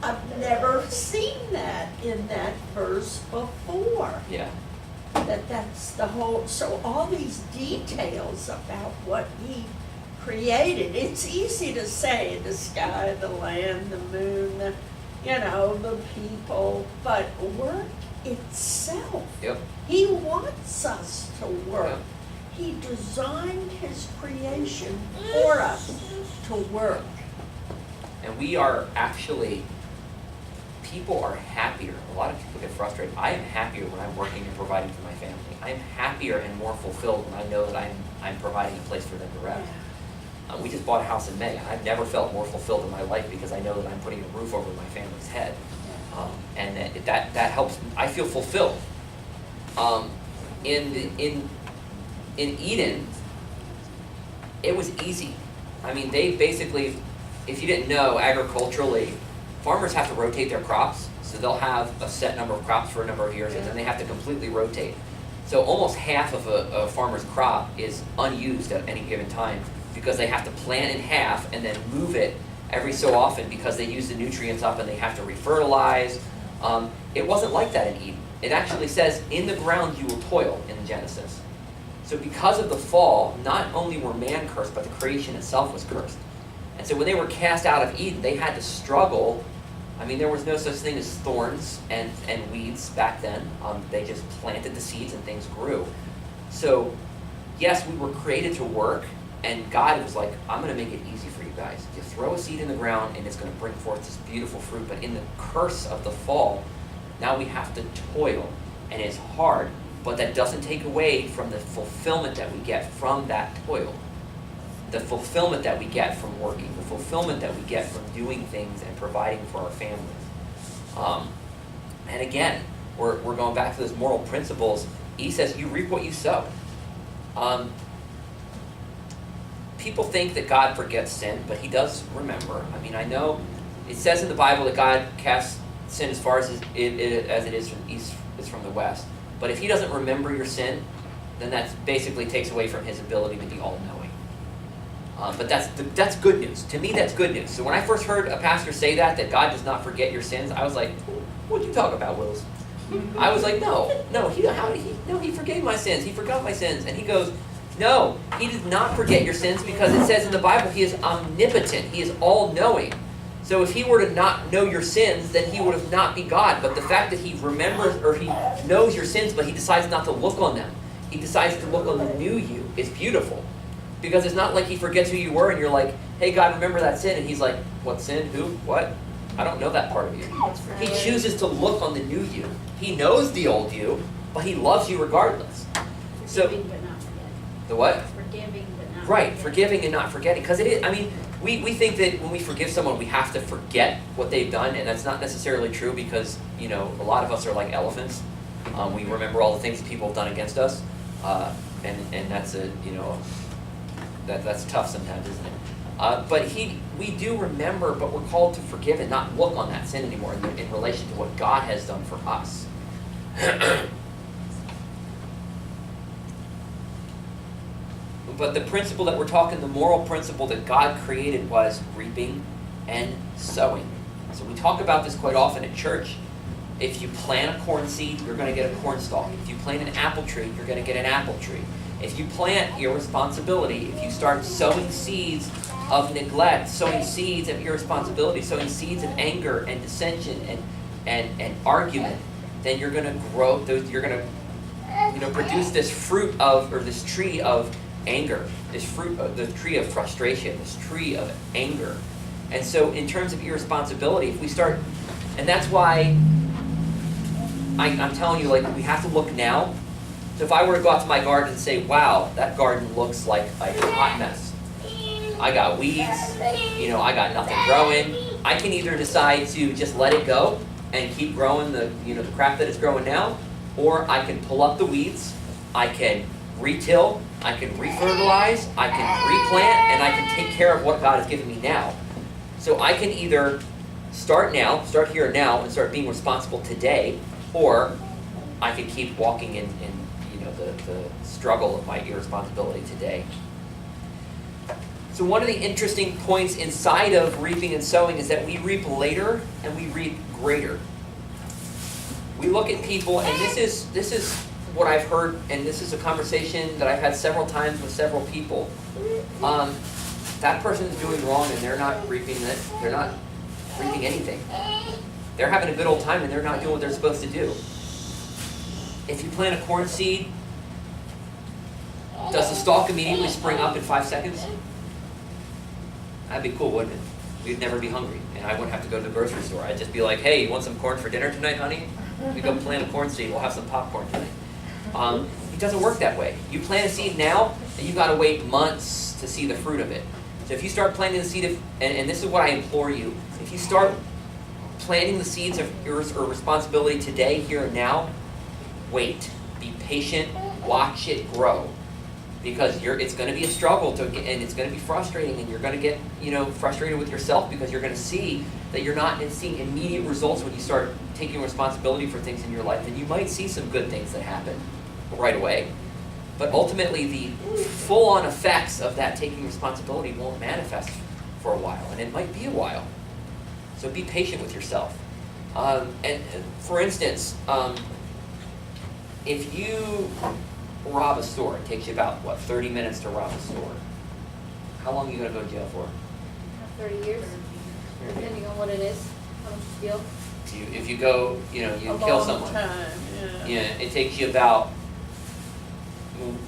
I've never seen that in that verse before. Yeah. That's the whole, so all these details about what he created. It's easy to say the sky, the land, the moon, the people, but work itself. Yep. He wants us to work. Yep. He designed his creation for us to work. And we are actually, people are happier. A lot of people get frustrated. I am happier when I'm working and providing for my family. I'm happier and more fulfilled when I know that I'm providing a place for them to rest. We just bought a house in May, and I've never felt more fulfilled in my life because I know that I'm putting a roof over my family's head. And that helps. I feel fulfilled. In Eden, it was easy. I mean, they basically, if you didn't know, agriculturally, farmers have to rotate their crops. So they'll have a set number of crops for a number of years, and then they have to completely rotate. So almost half of a farmer's crop is unused at any given time because they have to plant in half and then move it every so often because they use the nutrients up and they have to refertilize. It wasn't like that in Eden. It actually says, in the ground you will toil in Genesis. So because of the fall, not only were man cursed, but the creation itself was cursed. And so when they were cast out of Eden, they had to struggle I mean, there was no such thing as thorns and weeds back then. They just planted the seeds and things grew. So, yes, we were created to work, and God was like, I'm going to make it easy for you guys. You throw a seed in the ground, and it's going to bring forth this beautiful fruit. But in the curse of the fall, now we have to toil, and it's hard. But that doesn't take away from the fulfillment that we get from that toil. The fulfillment that we get from working, the fulfillment that we get from doing things and providing for our families. And again, we're going back to those moral principles. He says, you reap what you sow. People think that God forgets sin, but he does remember. I mean, I know it says in the Bible that God casts sin as far as it is from the east is from the west. But if he doesn't remember your sin, then that basically takes away from his ability to be all-knowing. But that's good news. To me, that's good news. So when I first heard a pastor say that God does not forget your sins, I was like, what'd you talk about, Wills? I was like, no, he forgave my sins. He forgot my sins. And he goes, no, he did not forget your sins because it says in the Bible he is omnipotent. He is all-knowing. So if he were to not know your sins, then he would have not be God. But the fact that he remembers or he knows your sins, but he decides not to look on them, he decides to look on the new you, is beautiful. Because it's not like he forgets who you were and you're like, hey, God, remember that sin. And he's like, what sin? Who? What? I don't know that part of you. He chooses to look on the new you. He knows the old you, but he loves you regardless. Forgiving but not forgetting. The what? Forgiving but not Right, forgetting. forgiving and not forgetting. Because it is, I mean, we think that when we forgive someone, we have to forget what they've done, and that's not necessarily true because, you know, a lot of us are like elephants. We remember all the things that people have done against us, and that's a, you know, that's tough sometimes, isn't it? But we do remember, but we're called to forgive and not look on that sin anymore in relation to what God has done for us. But the principle that we're talking, the moral principle that God created was reaping and sowing. So we talk about this quite often at church. If you plant a corn seed, you're going to get a corn stalk. If you plant an apple tree, you're going to get an apple tree. If you plant irresponsibility, if you start sowing seeds of neglect, sowing seeds of irresponsibility, sowing seeds of anger and dissension and argument, then you're going to grow. You're going to produce this fruit of, or this tree of anger, this fruit of the tree of frustration, this tree of anger. And so, in terms of irresponsibility, if we start, and that's why I'm telling you, like, we have to look now. So if I were to go out to my garden and say, wow, that garden looks like a hot mess. I got weeds, I got nothing growing. I can either decide to just let it go and keep growing the crap that it's growing now, or I can pull up the weeds, I can retill, I can refertilize, I can replant, and I can take care of what God has given me now. So I can either start here and now, and start being responsible today, or I can keep walking in the struggle of my irresponsibility today. So one of the interesting points inside of reaping and sowing is that we reap later and we reap greater. We look at people, and this is what I've heard, and this is a conversation that I've had several times with several people. That person is doing wrong and they're not reaping it. They're not reaping anything. They're having a good old time and they're not doing what they're supposed to do. If you plant a corn seed, does the stalk immediately spring up in 5 seconds? That'd be cool, wouldn't it? We'd never be hungry, and I wouldn't have to go to the grocery store. I'd just be like, hey, you want some corn for dinner tonight, honey? We go plant a corn seed, we'll have some popcorn tonight. It doesn't work that way. You plant a seed now, and you've got to wait months to see the fruit of it. So if you start planting the seed of, and this is what I implore you, if you start planting the seeds of your responsibility today, here and now, wait. Be patient, watch it grow. Because it's going to be a struggle, and it's going to be frustrating, and you're going to get frustrated with yourself because you're going to see that you're not seeing immediate results when you start taking responsibility for things in your life. And you might see some good things that happen right away. But ultimately, the full-on effects of that taking responsibility won't manifest for a while, and it might be a while. So be patient with yourself. And for instance, if you rob a store, it takes you about, 30 minutes to rob a store. How long are you going to go to jail for? 30 years, depending on what it is. Deal? If you go, you kill someone. A long time, yeah. Yeah, it takes you about,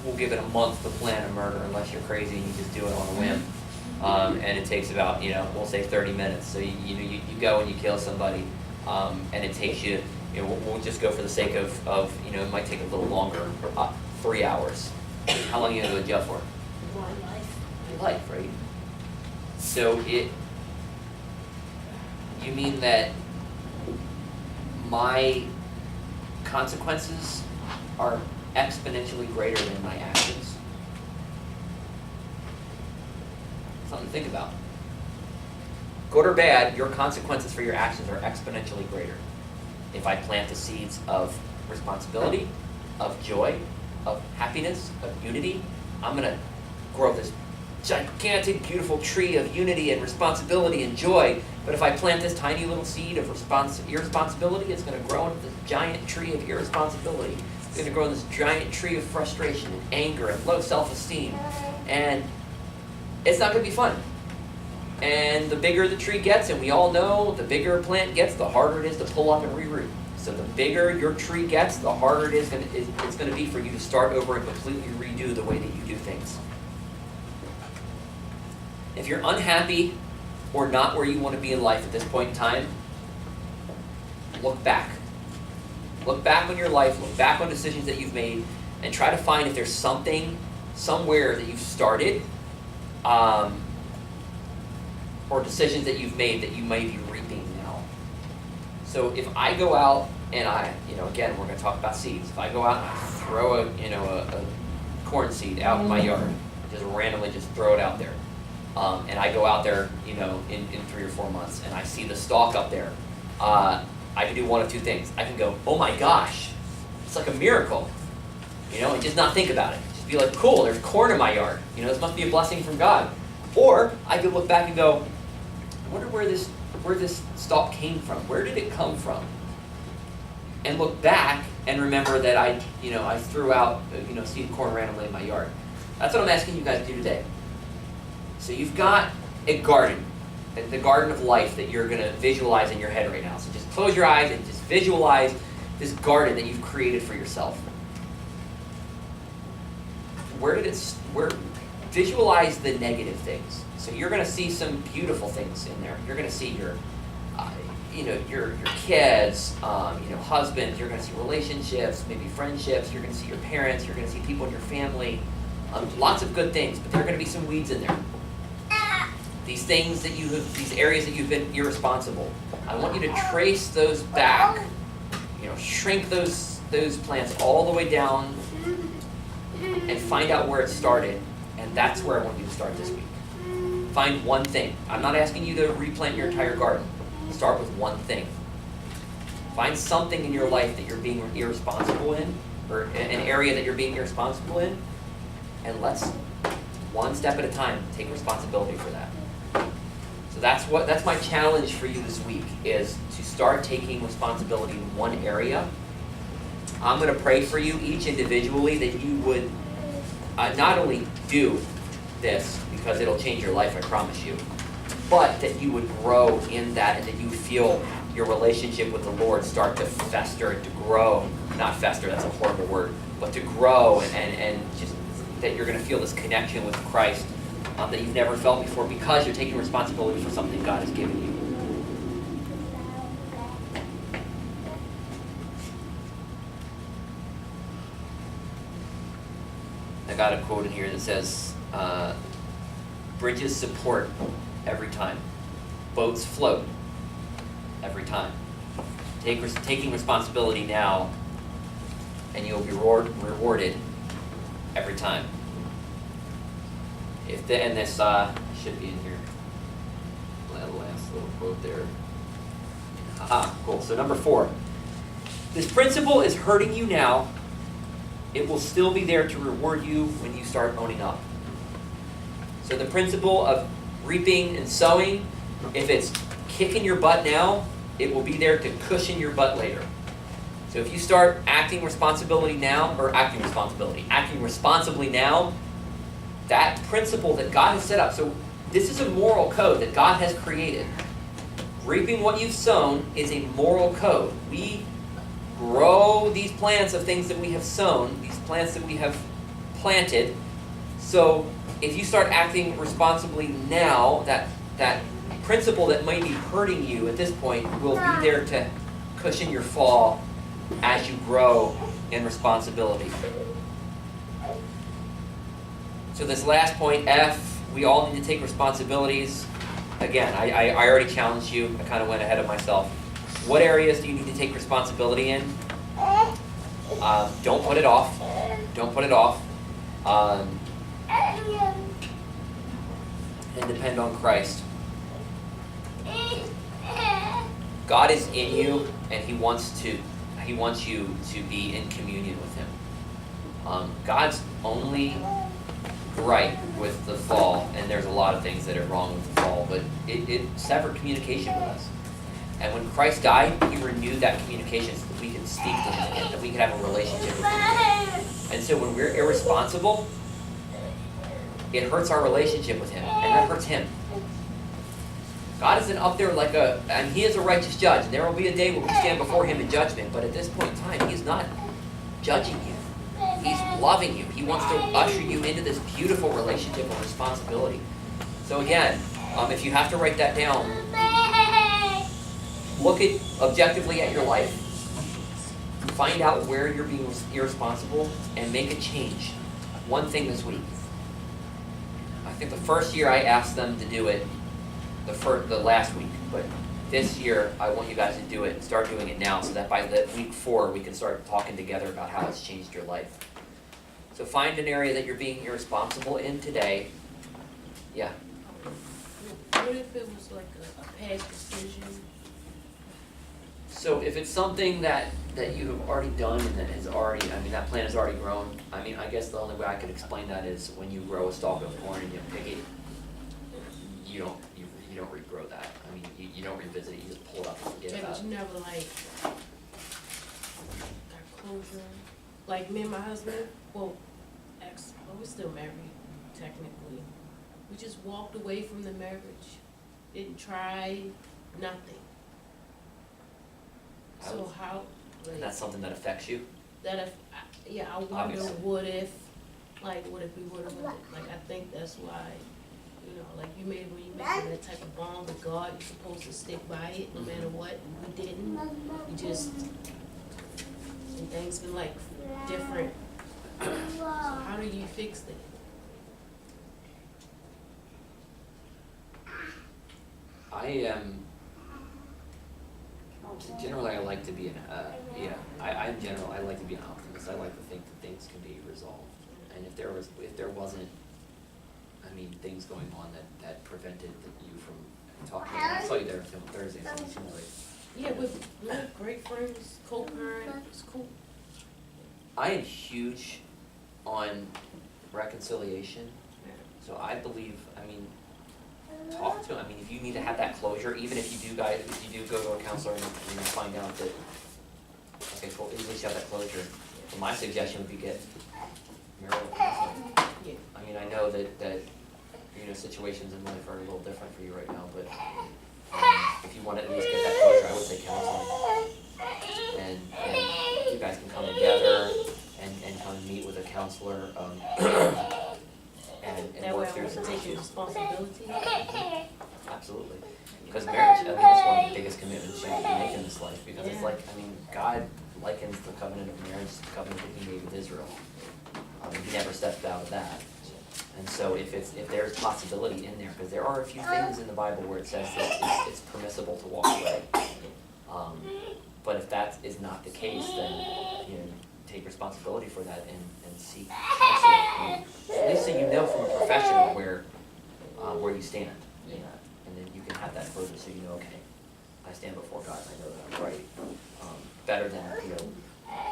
we'll give it a month to plan a murder unless you're crazy and you just do it on a whim. And it takes about, we'll say 30 minutes. So you go and you kill somebody, and it takes you, we'll just go for the sake of it might take a little longer, 3 hours. How long are you gonna go to jail for? Your life, right? So you mean that my consequences are exponentially greater than my actions? Something to think about. Good or bad, your consequences for your actions are exponentially greater. If I plant the seeds of responsibility, of joy, of happiness, of unity, I'm going to grow this gigantic, beautiful tree of unity and responsibility and joy. But if I plant this tiny little seed of irresponsibility, it's going to grow into this giant tree of irresponsibility. It's going to grow into this giant tree of frustration and anger and low self-esteem. And it's not going to be fun. And the bigger the tree gets, and we all know the bigger a plant gets, the harder it is to pull up and reroot. So the bigger your tree gets, the harder it's going to be for you to start over and completely redo the way that you do things. If you're unhappy or not where you want to be in life at this point in time, look back. Look back on your life, look back on decisions that you've made, and try to find if there's something, somewhere that you've started, or decisions that you've made that you may be reaping now. So if I go out and again, we're going to talk about seeds. If I go out and I throw a corn seed out in my yard, just randomly just throw it out there, and I go out there, in 3 or 4 months, and I see the stalk up there, I can do one of two things. I can go, oh my gosh, it's like a miracle, and just not think about it. Just be like, cool, there's corn in my yard. This must be a blessing from God. Or I could look back and go, I wonder where this stalk came from. Where did it come from? And look back and remember that I threw out seed corn randomly in my yard. That's what I'm asking you guys to do today. So you've got a garden, the garden of life that you're going to visualize in your head right now. So just close your eyes and just visualize this garden that you've created for yourself. Visualize the negative things. So you're going to see some beautiful things in there. You're going to see your kids, husbands. You're going to see relationships, maybe friendships. You're going to see your parents. You're going to see people in your family. Lots of good things, but there are going to be some weeds in there. These things these areas that you've been irresponsible. I want you to trace those back. Shrink those plants all the way down, and find out where it started. And that's where I want you to start this week. Find one thing. I'm not asking you to replant your entire garden. Start with one thing. Find something in your life that you're being irresponsible in, or an area that you're being irresponsible in, and let's, one step at a time, take responsibility for that. So that's my challenge for you this week, is to start taking responsibility in one area. I'm going to pray for you each individually that you would not only do this, because it'll change your life, I promise you, but that you would grow in that, and that you feel your relationship with the Lord start to fester and to grow. Not fester, that's a horrible word, but to grow, and just that you're going to feel this connection with Christ that you've never felt before, because you're taking responsibility for something God has given you. I got a quote in here that says, bridges support every time. Boats float every time. Taking responsibility now, and you'll be rewarded every time. And this should be in here. That last little quote there. Cool. So number 4. This principle is hurting you now. It will still be there to reward you when you start owning up. So the principle of reaping and sowing, if it's kicking your butt now, it will be there to cushion your butt later. So if you start acting responsibly now, that principle that God has set up, so this is a moral code that God has created. Reaping what you've sown is a moral code. We grow these plants of things that we have sown, these plants that we have planted. So if you start acting responsibly now, that principle that might be hurting you at this point will be there to cushion your fall as you grow in responsibility. So this last point, F, we all need to take responsibilities. Again, I already challenged you. I kind of went ahead of myself. What areas do you need to take responsibility in? Don't put it off. Don't put it off. And depend on Christ. God is in you, and He wants you to be in communion with Him. God's only gripe with the fall, and there's a lot of things that are wrong with the fall, but it severed communication with us. And when Christ died, He renewed that communication so that we could speak to Him again, that we could have a relationship with Him. And so when we're irresponsible, it hurts our relationship with Him, and that hurts Him. God isn't up there and He is a righteous judge, and there will be a day when we stand before Him in judgment, but at this point in time, He is not judging you. He's loving you. He wants to usher you into this beautiful relationship of responsibility. So again, if you have to write that down, look objectively at your life, find out where you're being irresponsible, and make a change. One thing this week. I think the first year I asked them to do it, the last week, but this year I want you guys to do it, start doing it now, so that by the week 4 we can start talking together about how it's changed your life. So find an area that you're being irresponsible in today. Yeah. What if it was like a past decision? So if it's something that you have already done and that has already, that plant has already grown, I guess the only way I could explain that is when you grow a stalk of corn and you pick it, you don't regrow that. You don't revisit it, you just pull it up and forget about But it. you never got closure. Like me and my husband, we're still married, technically. We just walked away from the marriage. Didn't try, nothing. So how, And that's something that affects you? I wonder Obviously. what if we would've, I think that's why, when you make that type of bond with God, you're supposed to stick by it no matter what. We didn't, and things been different. So how do you fix that? Generally I like to be I like to be an optimist. I like to think that things can be resolved. And if there wasn't, things going on that prevented you from talking, I saw you there on Thursday, so it seemed like. Yeah, we're great friends, co-parent, it's cool. I am huge on reconciliation, so I believe, talk to him. If you need to have that closure, even if you do go to a counselor and you find out that, okay, cool, at least you have that closure. But my suggestion would be get marital counseling. Yeah. I know that situations in life are a little different for you right now, but if you want to at least get that closure, I would say counseling. And you guys can come together and come and meet with a counselor and That way work I through want some to take issues. responsibility. Absolutely. Because marriage, that's one of the biggest commitments you can make in this life, because it's God likens the covenant of marriage to the covenant that He made with Israel. He never stepped out of that. And so if there's possibility in there, because there are a few things in the Bible where it says that it's permissible to walk away. But if that is not the case, then you take responsibility for that and seek counsel. At least so you know from a professional where you stand in that, and then you can have that further, so you know, okay, I stand before God and I know that I'm right. Better than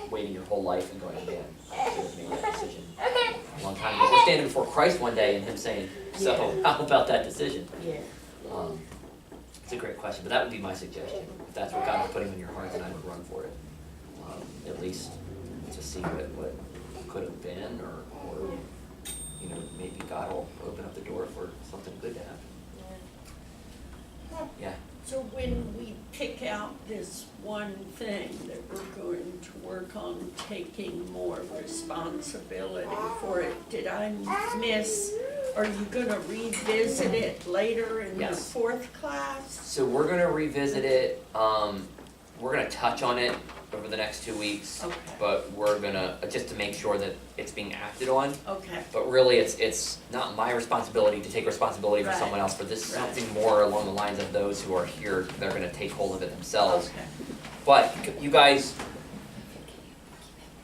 waiting your whole life and going, man, I should have made that decision a long time ago. We're standing before Christ one day and Him saying, so how about that decision? Yeah. It's a great question, but that would be my suggestion. If that's what God is putting in your heart, then I would run for it. At least to see what could have been, or maybe God will open up the door for something good to happen. Yeah. Yeah. So when we pick out this one thing that we're going to work on taking more responsibility for it, did I miss, are you gonna revisit it later in the Yes. fourth class? So we're gonna revisit it, we're gonna touch on it over the next 2 weeks, Okay, but we're gonna, just to make sure that it's being acted on. okay, But really, it's not my responsibility to take responsibility for Right. someone else, but this is Right. something more along the lines of those who are here, they're gonna take hold of it themselves. okay. But you guys,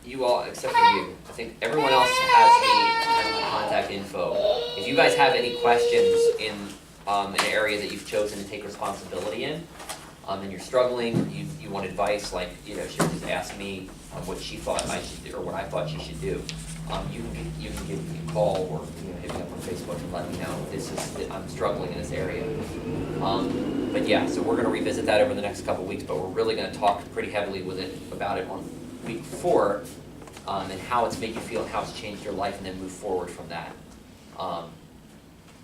you all, except for you, I think everyone else has my contact info. If you guys have any questions in, an area that you've chosen to take responsibility in, and you're struggling, you want advice, like, you know, she just asked me what she thought I should do, or what I thought she should do. You can give me a call, or, you know, hit me up on Facebook and let me know, I'm struggling in this area. But yeah, so we're gonna revisit that over the next couple weeks, but we're really gonna talk pretty heavily about it on week 4, and how it's made you feel and how it's changed your life, and then move forward from that.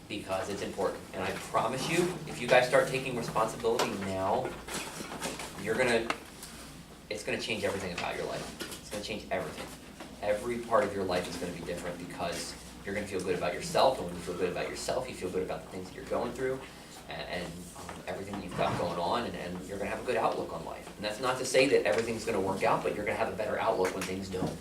Because it's important, and I promise you, if you guys start taking responsibility now, it's gonna change everything about your life. It's gonna change everything. Every part of your life is gonna be different, because you're gonna feel good about yourself, and when you feel good about yourself, you feel good about the things that you're going through, and everything you've got going on, and you're gonna have a good outlook on life. And that's not to say that everything's gonna work out, but you're gonna have a better outlook when things don't.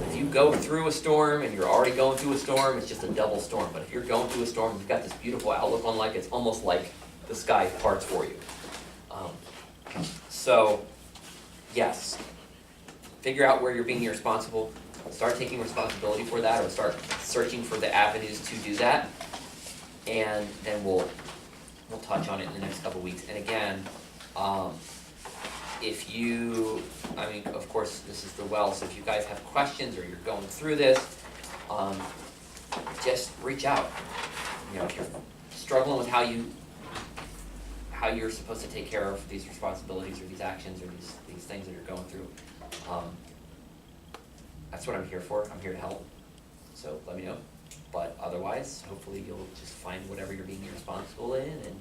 If you go through a storm and you're already going through a storm, it's just a double storm. But if you're going through a storm, you've got this beautiful outlook on life, it's almost like the sky parts for you. So, yes, figure out where you're being irresponsible, start taking responsibility for that, or start searching for the avenues to do that, and then we'll touch on it in the next couple weeks. And again, if you, I mean, of course, this is the well, so if you guys have questions or you're going through this, just reach out. You know, if you're struggling with how you're supposed to take care of these responsibilities or these actions or these things that you're going through, that's what I'm here for. I'm here to help. So let me know. But otherwise, hopefully you'll just find whatever you're being irresponsible in and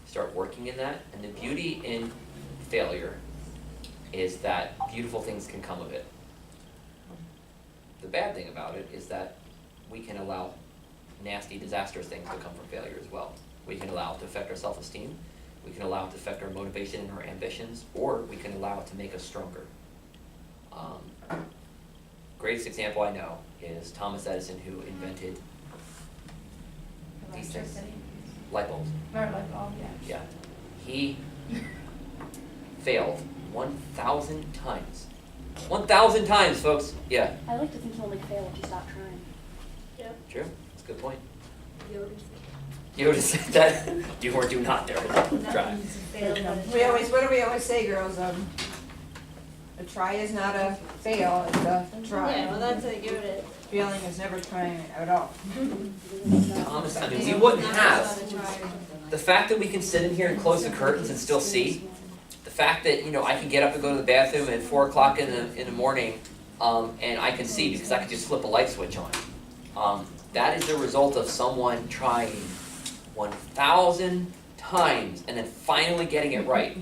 start working in that. And the beauty in failure is that beautiful things can come of it. The bad thing about it is that we can allow nasty, disastrous things to come from failure as well. We can allow it to affect our self-esteem, we can allow it to affect our motivation and our ambitions, or we can allow it to make us stronger. Greatest example I know is Thomas Edison, who invented these things. Light bulbs. Or like, oh, yeah. Yeah. He failed 1,000 times. 1,000 times, folks. Yeah. I like to think you only fail if you stop trying. True. That's a good point. Yoda You would have said that. Do or do not there. Try. What do we always say, girls? A try is not a fail, it's a try. Yeah, well, that's a give it Failing is never trying at all. Thomas, I mean, we wouldn't have the fact that we can sit in here and close the curtains and still see. The fact that, you know, I can get up and go to the bathroom at 4 o'clock in the morning, and I can see because I can just flip a light switch on. That is the result of someone trying 1,000 times and then finally getting it right.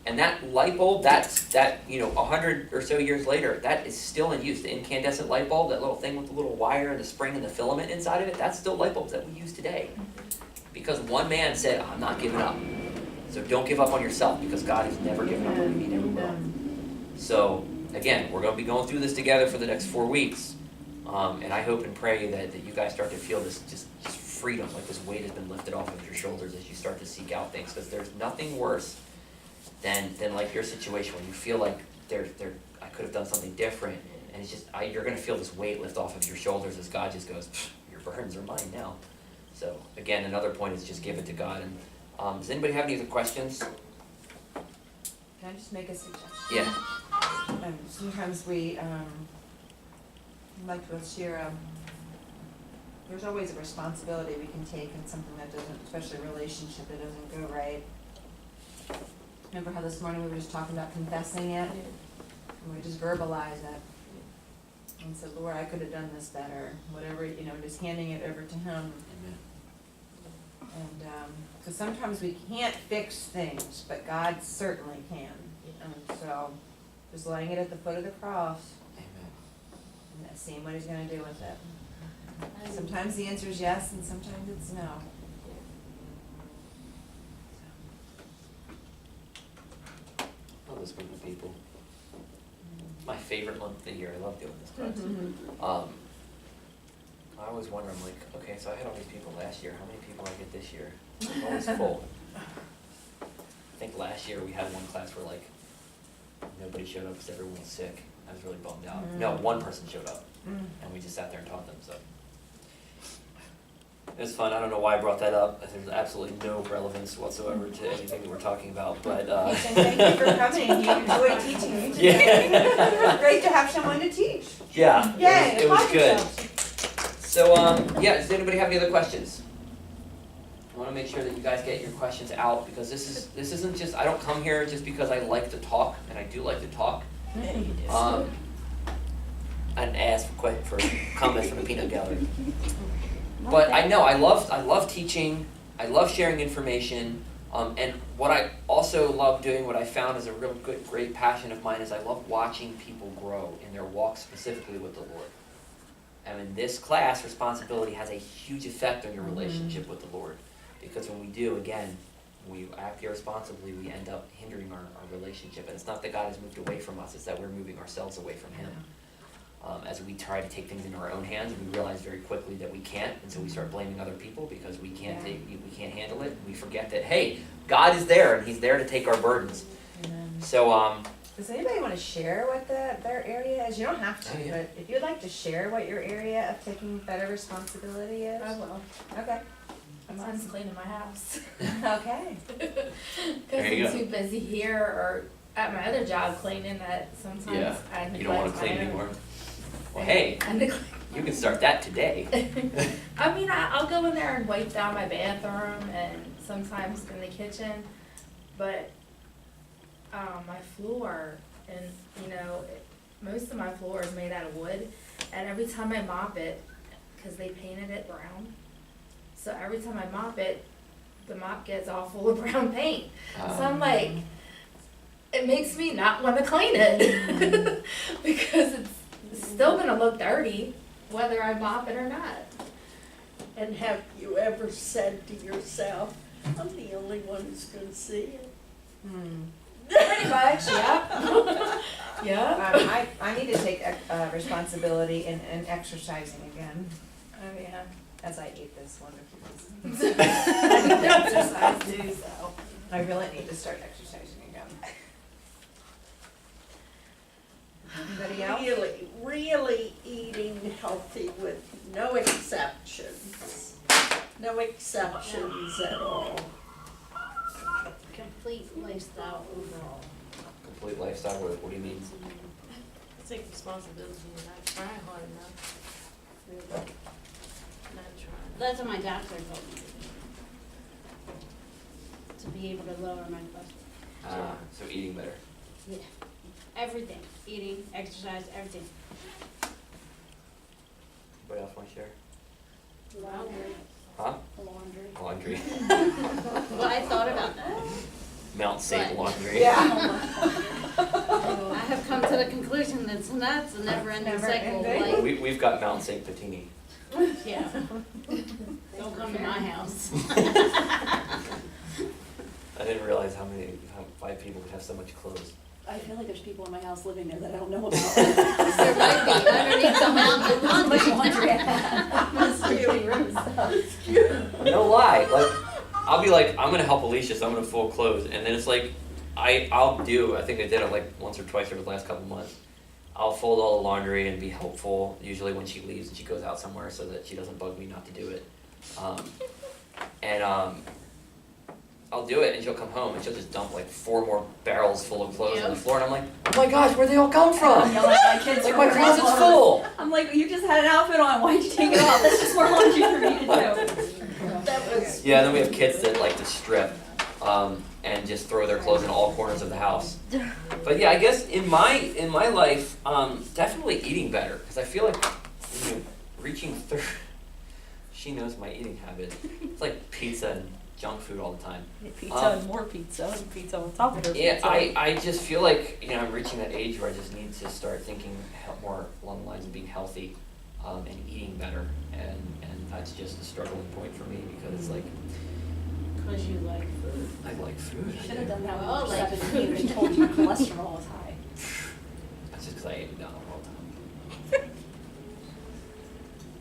And that light bulb, that, you know, 100 or so years later, that is still in use. The incandescent light bulb, that little thing with the little wire and the spring and the filament inside of it, that's still light bulbs that we use today. Because one man said, I'm not giving up. So don't give up on yourself, because God has never given up on you, He never will. So, again, we're going to be going through this together for the next 4 weeks. And I hope and pray that you guys start to feel this just freedom, like this weight has been lifted off of your shoulders as you start to seek out things. Because there's nothing worse than like your situation when you feel like I could have done something different, and it's just you're gonna feel this weight lift off of your shoulders as God just goes, your burdens are mine now. So again, another point is just give it to God. And does anybody have any other questions? Can I just make a suggestion? Yeah. Sometimes we, like to share, there's always a responsibility we can take in something that doesn't, especially a relationship that doesn't go right. Remember how this morning we were just talking about confessing it? And we just verbalize it. And said, Lord, I could have done this better. Whatever, you know, just handing it over to Him. Amen. And Cause sometimes we can't fix things, but God certainly can. And so, just laying it at the foot of the cross Amen. and seeing what he's gonna do with it. Sometimes the answer is yes and sometimes it's no. I love this group of people. It's my favorite month of the year. I love doing this class. I always wonder, I'm like, okay, so I had all these people last year. How many people I get this year? I'm always full. I think last year we had one class where like nobody showed up because everyone was sick. I was really bummed out. No, one person showed up, and we just sat there and taught them. So it was fun. I don't know why I brought that up. There's absolutely no relevance whatsoever to anything that we're talking about. But Ethan, thank you for coming. You enjoyed teaching me Yeah. today. It was great to have someone to teach. yeah, Yay, it was applaud good. yourselves. So yeah, does anybody have any other questions? I want to make sure that you guys get your questions out because this isn't just, I don't come here just because I like to talk, and I do like to talk. And ask for comments from the peanut gallery. But I know I love teaching. I love sharing information. And what I also love doing, what I found is a real great passion of mine, is I love watching people grow in their walk specifically with the Lord. And in this class, responsibility has a huge effect on your relationship with the Lord. Because when we do, again, we act irresponsibly, we end up hindering our relationship. And it's not that God has moved away from us, it's that we're moving ourselves away from Him. As we try to take things into our own hands, we realize very quickly that we can't, and so we start blaming other people because we can't handle it. We forget that, hey, God is there, and He's there to take our burdens. So, Does anybody want to share what their area is? You don't have to, Oh, yeah. but if you'd like to share what your area of taking better responsibility is. I will. Okay. Sometimes cleaning my house. Okay. There you Because go. I'm too busy here or at my other job cleaning that sometimes yeah, I neglect you don't want to my clean own. anymore. Well, hey, I neglect. you can start that today. I mean, I'll go in there and wipe down my bathroom and sometimes in the kitchen, but my floor, and most of my floor is made out of wood, and every time I mop it, because they painted it brown, so every time I mop it, the mop gets all full of brown paint. So I'm like, it makes me not want to clean it because it's still gonna look dirty whether I mop it or not. And have you ever said to yourself, I'm the only one who's gonna see it? Pretty much, yeah. Yeah. I need to take responsibility in exercising again, Oh, yeah. as I eat this wonderful I need to exercise too, so. I really need to start exercising again. Anybody else? Really eating healthy with no exceptions. No exceptions at all. Complete lifestyle overall. Complete lifestyle, what do you mean? I take responsibility and not trying hard enough. Not trying. That's what my doctor told me to be able to lower my cholesterol. So eating better. Yeah. Everything. Eating, exercise, everything. Anybody else want to share? Laundry. Huh? Laundry. Laundry. Well, I thought about that. Mount St. Right. Laundry. I have come to the conclusion that that's a never-ending cycle of Never-ending. life. We've got Mount St. Petini. Yeah. Don't come to my house. I didn't realize how why people could have so much clothes. I feel like there's people in my house living there that I don't know about. There might be, underneath the mountain of laundry. No lie, like I'll be like, I'm gonna help Alicia, so I'm gonna fold clothes, and then it's like I think I did it like once or twice over the last couple months. I'll fold all the laundry and be helpful, usually when she leaves and she goes out somewhere, so that she doesn't bug me not to do it. I'll do it, and she'll come home and she'll just dump like 4 more barrels full of clothes on the floor, and I'm like, oh my gosh, where'd they all come from? My kids Like my closet's full. I'm like, you just had an outfit on, why'd you take it off? That's just more laundry for me to do. That was, Yeah, and then we have kids that like to strip and just throw their clothes in all corners of the house. But yeah, I guess in my life, definitely eating better, because I feel like reaching 30. She knows my eating habit. It's like pizza and junk food all the time. Pizza and more pizza and pizza on top of their Yeah, pizza. I just feel like, you know, I'm reaching that age where I just need to start thinking more along the lines of being healthy, and eating better, and that's just a struggling point for me, because it's like, Cause you like food. I like food. Should have done that when Oh, you were like 17 and told you your cholesterol was high. That's just because I ate McDonald's all the time.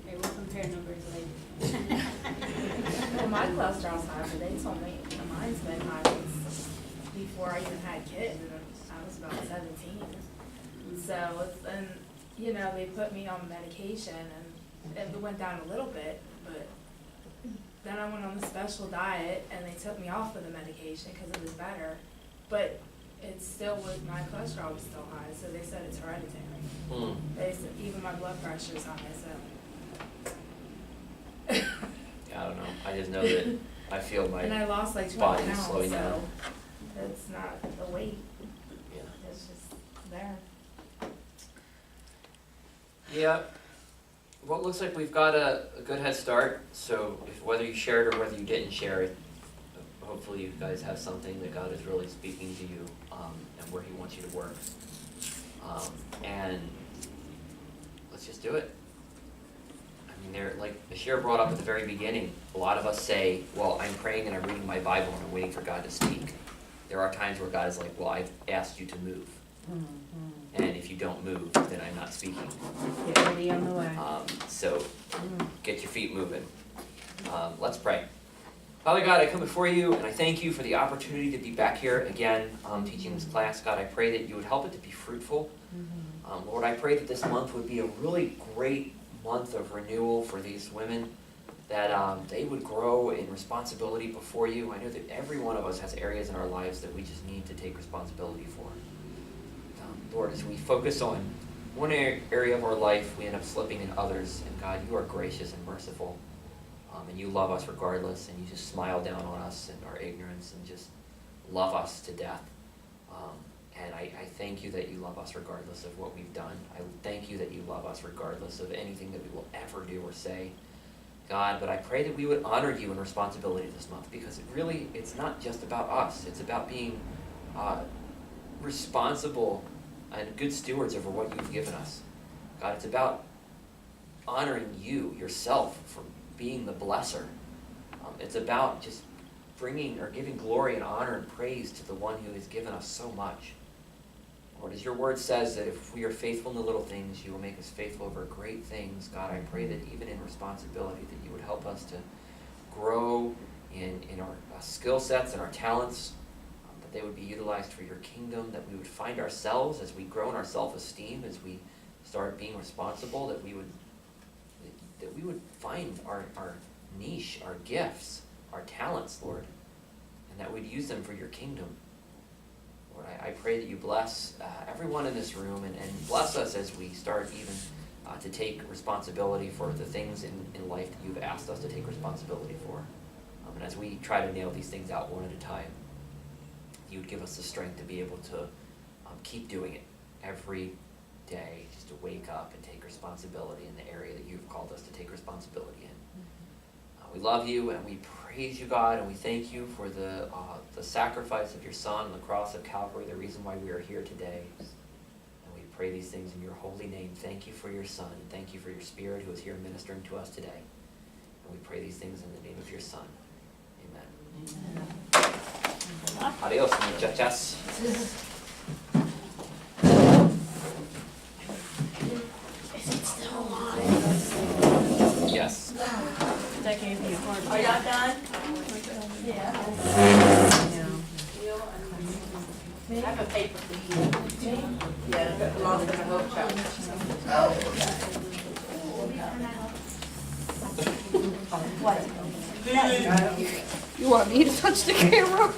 Okay, we'll compare numbers later. Well, my cholesterol's high, but they told me mine's been high since before I even had kids, and I was about 17. So, and, you know, they put me on medication, and it went down a little bit, but then I went on the special diet, and they took me off of the medication because it was better, but it still was, my cholesterol was still high, so they said it's hereditary. Hmm. They said even my blood pressure's high, so. Yeah, I don't know. I just know that I feel my And I lost like 20 body pounds, slowing so down. it's not the weight, Yeah. it's just there. Yeah. Well, it looks like we've got a good head start. So whether you shared or whether you didn't share it, hopefully you guys have something that God is really speaking to you, and where He wants you to work. And let's just do it. I mean, like Bashir brought up at the very beginning, a lot of us say, well, I'm praying and I'm reading my Bible and I'm waiting for God to speak. There are times where God is like, well, I've asked you to move. And if you don't move, then I'm not speaking. Get ready on the way. So get your feet moving. Let's pray. Father God, I come before you and I thank you for the opportunity to be back here again, teaching this class. God, I pray that you would help it to be fruitful. Lord, I pray that this month would be a really great month of renewal for these women, that they would grow in responsibility before you. I know that every one of us has areas in our lives that we just need to take responsibility for. Lord, as we focus on one area of our life, we end up slipping in others. And God, you are gracious and merciful, and you love us regardless, and you just smile down on us and our ignorance and just love us to death. And I thank you that you love us regardless of what we've done. I thank you that you love us regardless of anything that we will ever do or say. God, but I pray that we would honor you in responsibility this month, because it's not just about us. It's about being responsible and good stewards over what you've given us. God, it's about honoring you, yourself, for being the blesser. It's about just bringing or giving glory and honor and praise to the one who has given us so much. Lord, as your word says that if we are faithful in the little things, you will make us faithful over great things. God, I pray that even in responsibility, that you would help us to grow in our skill sets and our talents, that they would be utilized for your kingdom, that we would find ourselves as we grow in our self-esteem, as we start being responsible, that we would find our niche, our gifts, our talents, Lord, and that we'd use them for your kingdom. Lord, I pray that you bless everyone in this room, and bless us as we start even to take responsibility for the things in life that you've asked us to take responsibility for. And as we try to nail these things out one at a time, you would give us the strength to be able to keep doing it every day, just to wake up and take responsibility in the area that you've called us to take responsibility in. We love you and we praise you, God, and we thank you for the sacrifice of your Son on the cross of Calvary, the reason why we are here today. And we pray these things in your holy name. Thank you for your Son, and thank you for your Spirit who is here ministering to us today. And we pray these things in the name of your Son. Amen. Adios, muchachas. Yes. That gave you a hard Are y'all done? Yeah. I have a paper for you. Yeah, but belongs in the workshop. You want me to touch the camera?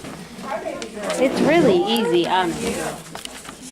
It's really easy, honestly.